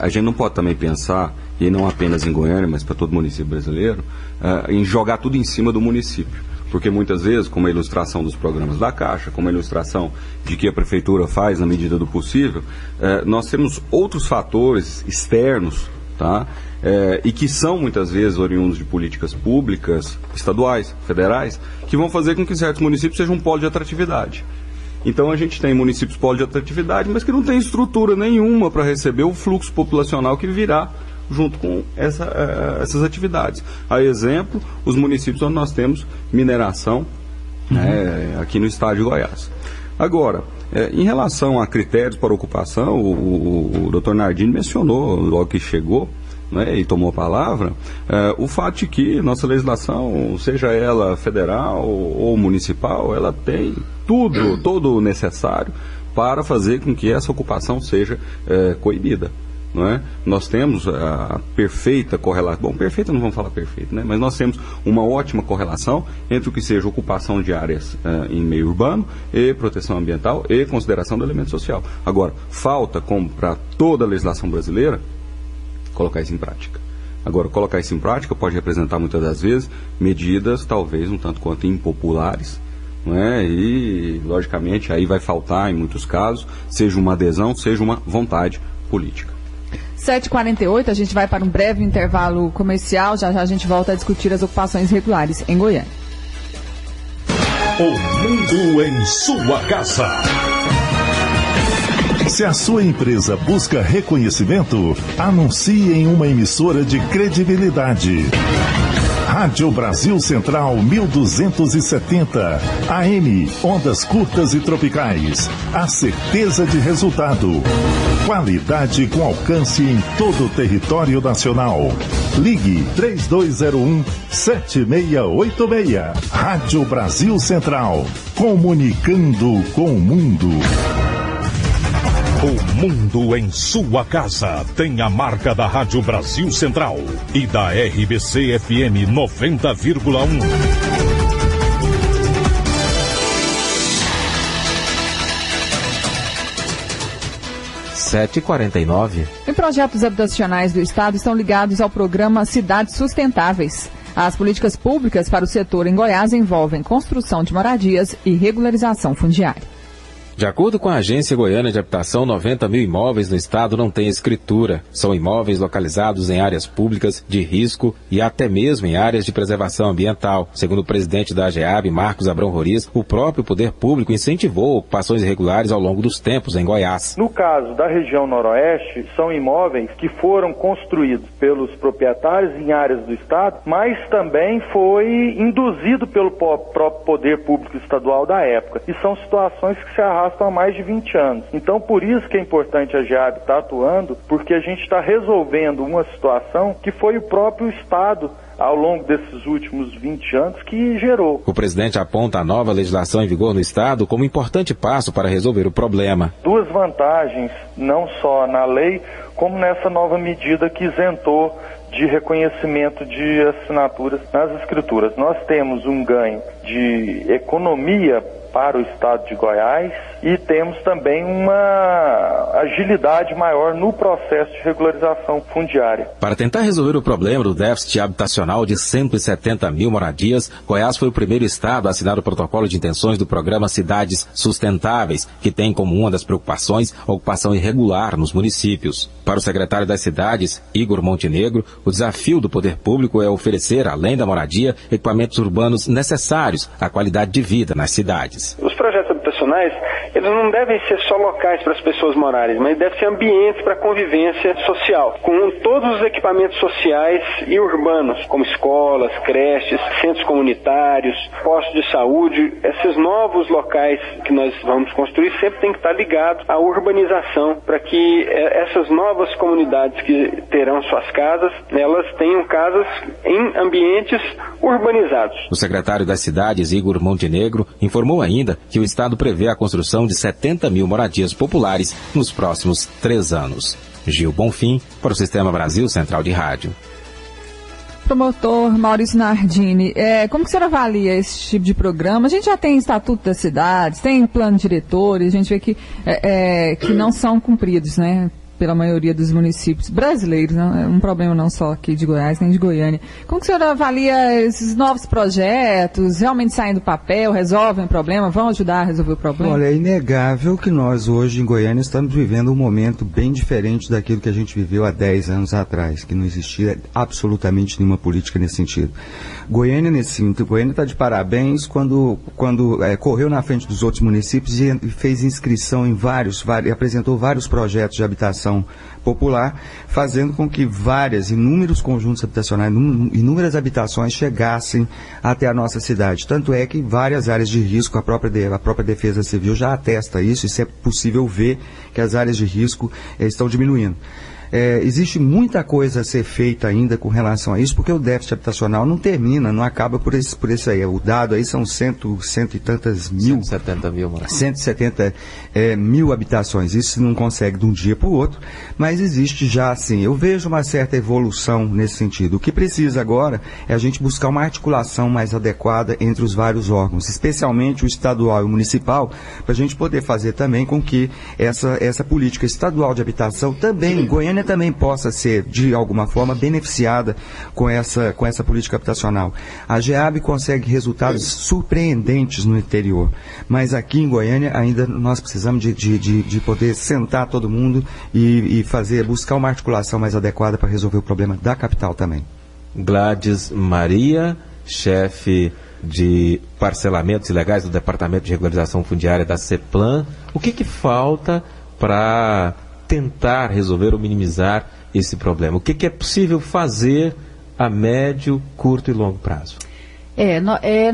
a gente não pode também pensar, e não apenas em Goiânia, mas para todo município brasileiro, em jogar tudo em cima do município. Porque muitas vezes, como a ilustração dos programas da Caixa, como a ilustração de que a Prefeitura faz na medida do possível, nós temos outros fatores externos, tá? E que são muitas vezes oriundos de políticas públicas, estaduais, federais, que vão fazer com que certos municípios sejam um polo de atratividade. Então a gente tem municípios polo de atratividade, mas que não tem estrutura nenhuma para receber o fluxo populacional que virá junto com essas atividades. A exemplo, os municípios onde nós temos mineração, aqui no estado de Goiás. Agora, em relação a critérios para ocupação, o doutor Nardini mencionou, logo que chegou, e tomou a palavra, o fato de que nossa legislação, seja ela federal ou municipal, ela tem todo o necessário para fazer com que essa ocupação seja coibida. Não é? Nós temos a perfeita correlação, bom, perfeita não vamos falar perfeita, né? Mas nós temos uma ótima correlação entre o que seja ocupação de áreas em meio urbano e proteção ambiental e consideração do elemento social. Agora, falta, como para toda a legislação brasileira, colocar isso em prática. Agora, colocar isso em prática pode representar muitas das vezes medidas talvez um tanto quanto impopulares, não é? E, logicamente, aí vai faltar, em muitos casos, seja uma adesão, seja uma vontade política. 7h48, a gente vai para um breve intervalo comercial, já a gente volta a discutir as ocupações irregulares em Goiânia. O mundo em sua casa. Se a sua empresa busca reconhecimento, anuncie em uma emissora de credibilidade. Rádio Brasil Central 1270, AM, ondas curtas e tropicais. A certeza de resultado. Qualidade com alcance em todo o território nacional. Ligue 3201-7686. Rádio Brasil Central. Comunicando com o mundo. O mundo em sua casa tem a marca da Rádio Brasil Central e da RBC FM 90,1. 7h49. E projetos habitacionais do Estado estão ligados ao programa Cidades Sustentáveis. As políticas públicas para o setor em Goiás envolvem construção de moradias e regularização fundiária. De acordo com a Agência Goiana de Habitação, 90 mil imóveis no estado não têm escritura. São imóveis localizados em áreas públicas de risco e até mesmo em áreas de preservação ambiental. Segundo o presidente da AGEAB, Marcos Abrão Roriz, o próprio poder público incentivou ocupações irregulares ao longo dos tempos em Goiás. No caso da região noroeste, são imóveis que foram construídos pelos proprietários em áreas do estado, mas também foi induzido pelo próprio poder público estadual da época. E são situações que se arrastam há mais de 20 anos. Então, por isso que é importante a AGEAB estar atuando, porque a gente está resolvendo uma situação que foi o próprio Estado, ao longo desses últimos 20 anos, que gerou. O presidente aponta a nova legislação em vigor no estado como importante passo para resolver o problema. Duas vantagens, não só na lei, como nessa nova medida que isentou de reconhecimento de assinaturas nas escrituras. Nós temos um ganho de economia para o estado de Goiás e temos também uma agilidade maior no processo de regularização fundiária. Para tentar resolver o problema do déficit habitacional de 170 mil moradias, Goiás foi o primeiro estado a assinar o protocolo de intenções do programa Cidades Sustentáveis, que tem como uma das preocupações a ocupação irregular nos municípios. Para o secretário das Cidades, Igor Montenegro, o desafio do poder público é oferecer, além da moradia, equipamentos urbanos necessários à qualidade de vida nas cidades. Os projetos habitacionais, eles não devem ser só locais para as pessoas morarem, mas devem ser ambientes para convivência social, com todos os equipamentos sociais e urbanos, como escolas, creches, centros comunitários, postos de saúde. Esses novos locais que nós vamos construir sempre tem que estar ligados à urbanização, para que essas novas comunidades que terão suas casas, elas tenham casas em ambientes urbanizados. O secretário das Cidades, Igor Montenegro, informou ainda que o estado prevê a construção de 70 mil moradias populares nos próximos 3 anos. Gil Bonfim, para o Sistema Brasil Central de Rádio. Promotor Maurício Nardini, como que o senhor avalia esse tipo de programa? A gente já tem Estatuto das Cidades, tem plano de diretores, a gente vê que não são cumpridos, né? Pela maioria dos municípios brasileiros, não é um problema não só aqui de Goiás, nem de Goiânia. Como que o senhor avalia esses novos projetos? Realmente saem do papel, resolvem o problema, vão ajudar a resolver o problema? Olha, é inegável que nós hoje em Goiânia estamos vivendo um momento bem diferente daquilo que a gente viveu há 10 anos atrás, que não existia absolutamente nenhuma política nesse sentido. Goiânia está de parabéns quando correu na frente dos outros municípios e fez inscrição em apresentou vários projetos de habitação popular, fazendo com que inúmeros conjuntos habitacionais, inúmeras habitações chegassem até a nossa cidade. Tanto é que várias áreas de risco, a própria Defesa Civil já atesta isso, e é possível ver que as áreas de risco estão diminuindo. Existe muita coisa a ser feita ainda com relação a isso, porque o déficit habitacional não termina, não acaba por isso aí. O dado aí são 170 mil habitações. Isso não consegue de um dia para o outro, mas existe já, assim, eu vejo uma certa evolução nesse sentido. O que precisa agora é a gente buscar uma articulação mais adequada entre os vários órgãos, especialmente o estadual e o municipal, para a gente poder fazer também com que essa política estadual de habitação também, Goiânia também possa ser, de alguma forma, beneficiada com essa política habitacional. A GEAB consegue resultados surpreendentes no interior, mas aqui em Goiânia ainda nós precisamos de poder sentar todo mundo e buscar uma articulação mais adequada para resolver o problema da capital também. Gladys Maria, chefe de parcelamentos ilegais do Departamento de Regularização Fundiária da CEPLAN, o que falta para tentar resolver ou minimizar esse problema? O que é possível fazer a médio, curto e longo prazo?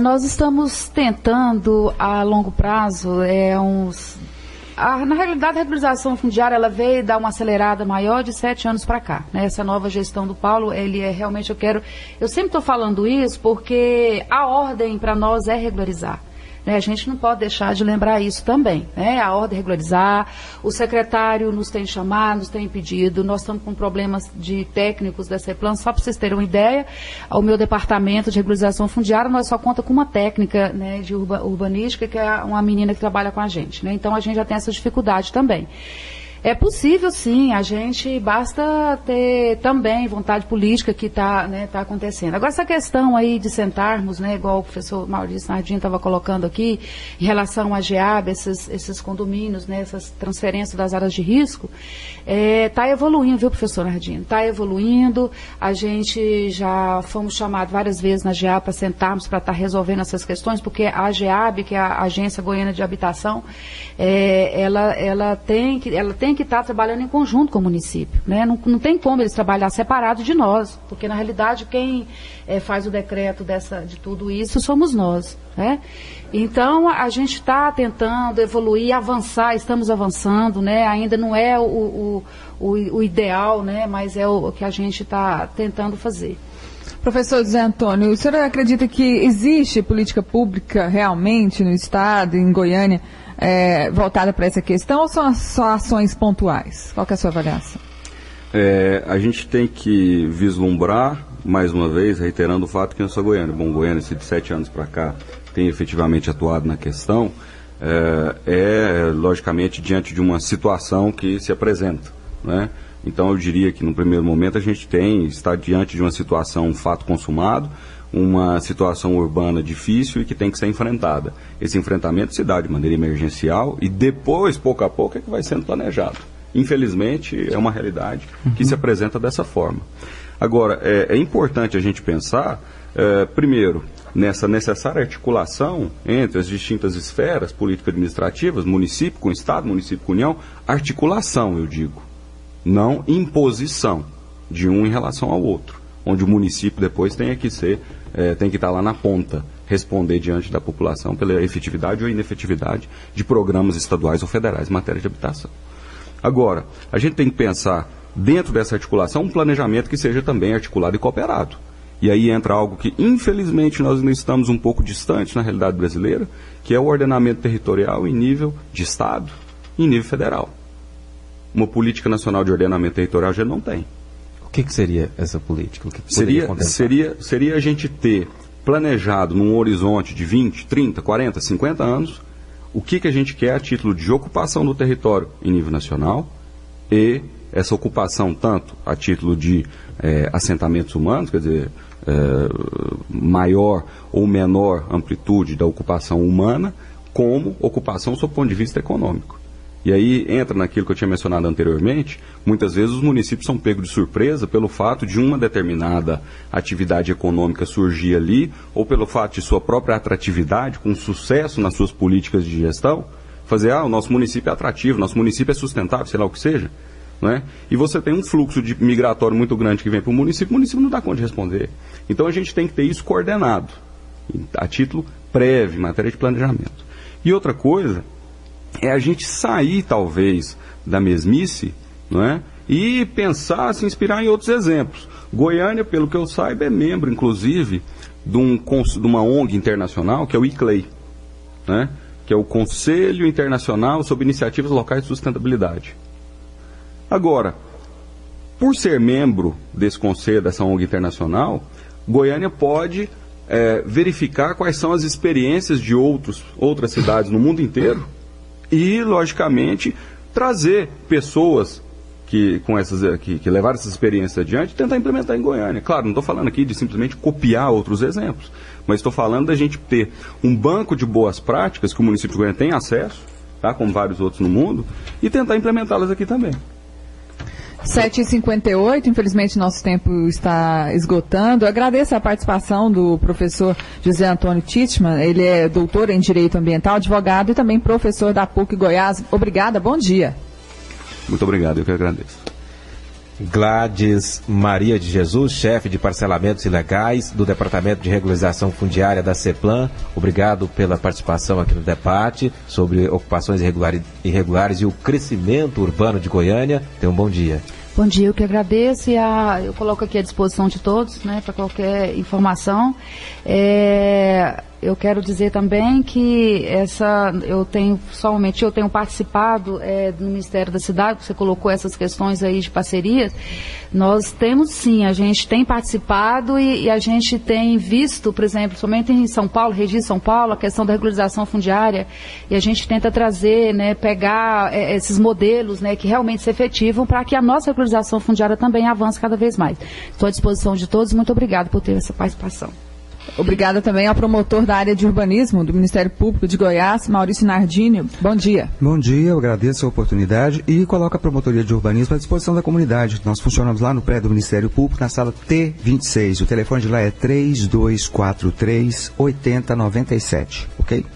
Nós estamos tentando a longo prazo, na realidade a regularização fundiária ela veio dar uma acelerada maior de 7 anos para cá, né? Essa nova gestão do Paulo, eu sempre estou falando isso porque a ordem para nós é regularizar. A gente não pode deixar de lembrar isso também, né? A ordem regularizar, o secretário nos tem chamado, nos tem pedido, nós estamos com problemas de técnicos da CEPLAN, só para vocês terem uma ideia, o meu departamento de regularização fundiária, nós só conta com uma técnica, né, de urbanística, que é uma menina que trabalha com a gente, né? Então a gente já tem essa dificuldade também. É possível, sim. A gente basta ter também vontade política que está, né, tá acontecendo. Agora, essa questão aí de sentarmos, né, igual o professor Maurício Nardini estava colocando aqui, em relação à GEAB, esses condomínios, né, essas transferências das áreas de risco, está evoluindo, viu, professor Nardini? Está evoluindo. A gente já fomos chamados várias vezes na GEAB para sentarmos para estar resolvendo essas questões, porque a GEAB, que é a Agência Goiana de Habitação, ela tem que estar trabalhando em conjunto com o município, né? Não tem como eles trabalhar separados de nós, porque na realidade quem faz o decreto de tudo isso somos nós, né? Então a gente está tentando evoluir, avançar, estamos avançando, né? Ainda não é o ideal, né? Mas é o que a gente está tentando fazer. Professor José Antônio, o senhor acredita que existe política pública realmente no Estado, em Goiânia, voltada para essa questão, ou são só ações pontuais? Qual que é a sua avaliação? A gente tem que vislumbrar, mais uma vez, reiterando o fato que eu sou goiano. Bom, Goiânia, se de 7 anos para cá tem efetivamente atuado na questão, logicamente diante de uma situação que se apresenta, né? Então eu diria que no primeiro momento a gente está diante de uma situação, um fato consumado, uma situação urbana difícil e que tem que ser enfrentada. Esse enfrentamento se dá de maneira emergencial e depois, pouco a pouco, é que vai sendo planejado. Infelizmente, é uma realidade que se apresenta dessa forma. Agora, é importante a gente pensar, primeiro, nessa necessária articulação entre as distintas esferas político-administrativas, município com Estado, município com União, articulação, eu digo, não imposição de um em relação ao outro, onde o município depois tem que estar lá na ponta, responder diante da população pela efetividade ou inefetividade de programas estaduais ou federais em matéria de habitação. Agora, a gente tem que pensar, dentro dessa articulação, um planejamento que seja também articulado e cooperado. E aí entra algo que, infelizmente, nós ainda estamos um pouco distantes na realidade brasileira, que é o ordenamento territorial em nível de Estado e em nível federal. Uma política nacional de ordenamento territorial já não tem. O que seria essa política? O que seria a gente ter planejado num horizonte de 20, 30, 40, 50 anos o que a gente quer a título de ocupação do território em nível nacional e essa ocupação tanto a título de assentamentos humanos, quer dizer, maior ou menor amplitude da ocupação humana, como ocupação sob o ponto de vista econômico. E aí entra naquilo que eu tinha mencionado anteriormente, muitas vezes os municípios são pegos de surpresa pelo fato de uma determinada atividade econômica surgir ali, ou pelo fato de sua própria atratividade, com sucesso nas suas políticas de gestão, fazer, o nosso município é atrativo, nosso município é sustentável, sei lá o que seja, né? E você tem um fluxo de migratório muito grande que vem para o município não dá conta de responder. Então a gente tem que ter isso coordenado, a título prévio, em matéria de planejamento. E outra coisa é a gente sair, talvez, da mesmice, não é? E pensar, se inspirar em outros exemplos. Goiânia, pelo que eu saiba, é membro, inclusive, de uma ONG internacional, que é o ICLEI, né? Que é o Conselho Internacional sobre Iniciativas Locais de Sustentabilidade. Agora, por ser membro desse conselho, dessa ONG internacional, Goiânia pode verificar quais são as experiências de outras cidades no mundo inteiro, e, logicamente, trazer pessoas que levaram essas experiências adiante e tentar implementar em Goiânia. Claro, não estou falando aqui de simplesmente copiar outros exemplos, mas estou falando da gente ter um banco de boas práticas que o município de Goiânia tem acesso, tá, como vários outros no mundo, e tentar implementá-las aqui também. 7h58, infelizmente nosso tempo está esgotando. Eu agradeço a participação do professor José Antônio Titman, ele é doutor em Direito Ambiental, advogado e também professor da PUC Goiás. Obrigada, bom dia. Muito obrigado, eu que agradeço. Gladys Maria de Jesus, chefe de parcelamentos ilegais do Departamento de Regularização Fundiária da CEPLAN. Obrigado pela participação aqui no debate sobre ocupações irregulares e o crescimento urbano de Goiânia. Tenha um bom dia. Bom dia, eu que agradeço e eu coloco aqui à disposição de todos, né, para qualquer informação. eu quero dizer também que eu tenho participado do Ministério da Cidade, você colocou essas questões aí de parcerias, nós temos sim, a gente tem participado e a gente tem visto, por exemplo, somente em São Paulo, Registro de São Paulo, a questão da regularização fundiária, e a gente tenta trazer, né, pegar esses modelos, né, que realmente se efetivam para que a nossa regularização fundiária também avance cada vez mais. Estou à disposição de todos, muito obrigado por ter essa participação. Obrigada também ao promotor da área de urbanismo do Ministério Público de Goiás, Maurício Nardini. Bom dia. Bom dia, eu agradeço a oportunidade e coloco a promotoria de urbanismo à disposição da comunidade. Nós funcionamos lá no prédio do Ministério Público, na sala T26. O telefone de lá é 3243-8097, ok?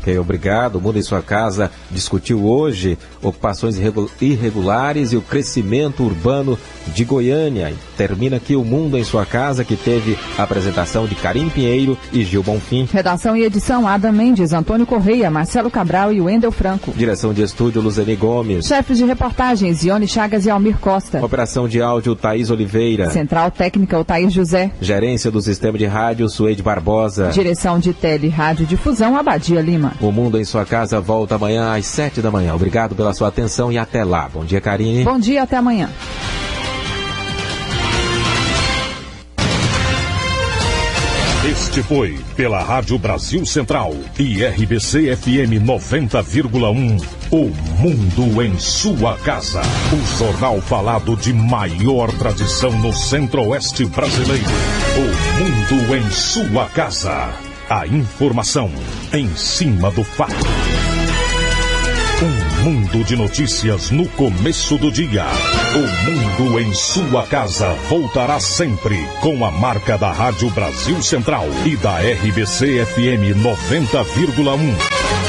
Ok, obrigado. O Mundo em Sua Casa discutiu hoje ocupações irregulares e o crescimento urbano de Goiânia. Termina aqui o Mundo em Sua Casa, que teve a apresentação de Karine Pinheiro e Gil Bonfim. Redação e edição, Ada Mendes, Antônio Correia, Marcelo Cabral e Wendel Franco. Direção de estúdio, Luzeni Gomes. Chefes de reportagens, Ione Chagas e Almir Costa. Operação de áudio, Thaís Oliveira. Central técnica, Otair José. Gerência do Sistema de Rádio, Suede Barbosa. Direção de Tele e Rádio Difusão, Abadia Lima. O Mundo em Sua Casa volta amanhã às 7 da manhã. Obrigado pela sua atenção e até lá. Bom dia, Karine. Bom dia, até amanhã. Este foi, pela Rádio Brasil Central e RBC FM 90,1, O Mundo em Sua Casa. O jornal falado de maior tradição no Centro-Oeste brasileiro. O Mundo em Sua Casa. A informação em cima do fato. Um mundo de notícias no começo do dia. O Mundo em Sua Casa voltará sempre com a marca da Rádio Brasil Central e da RBC FM 90,1.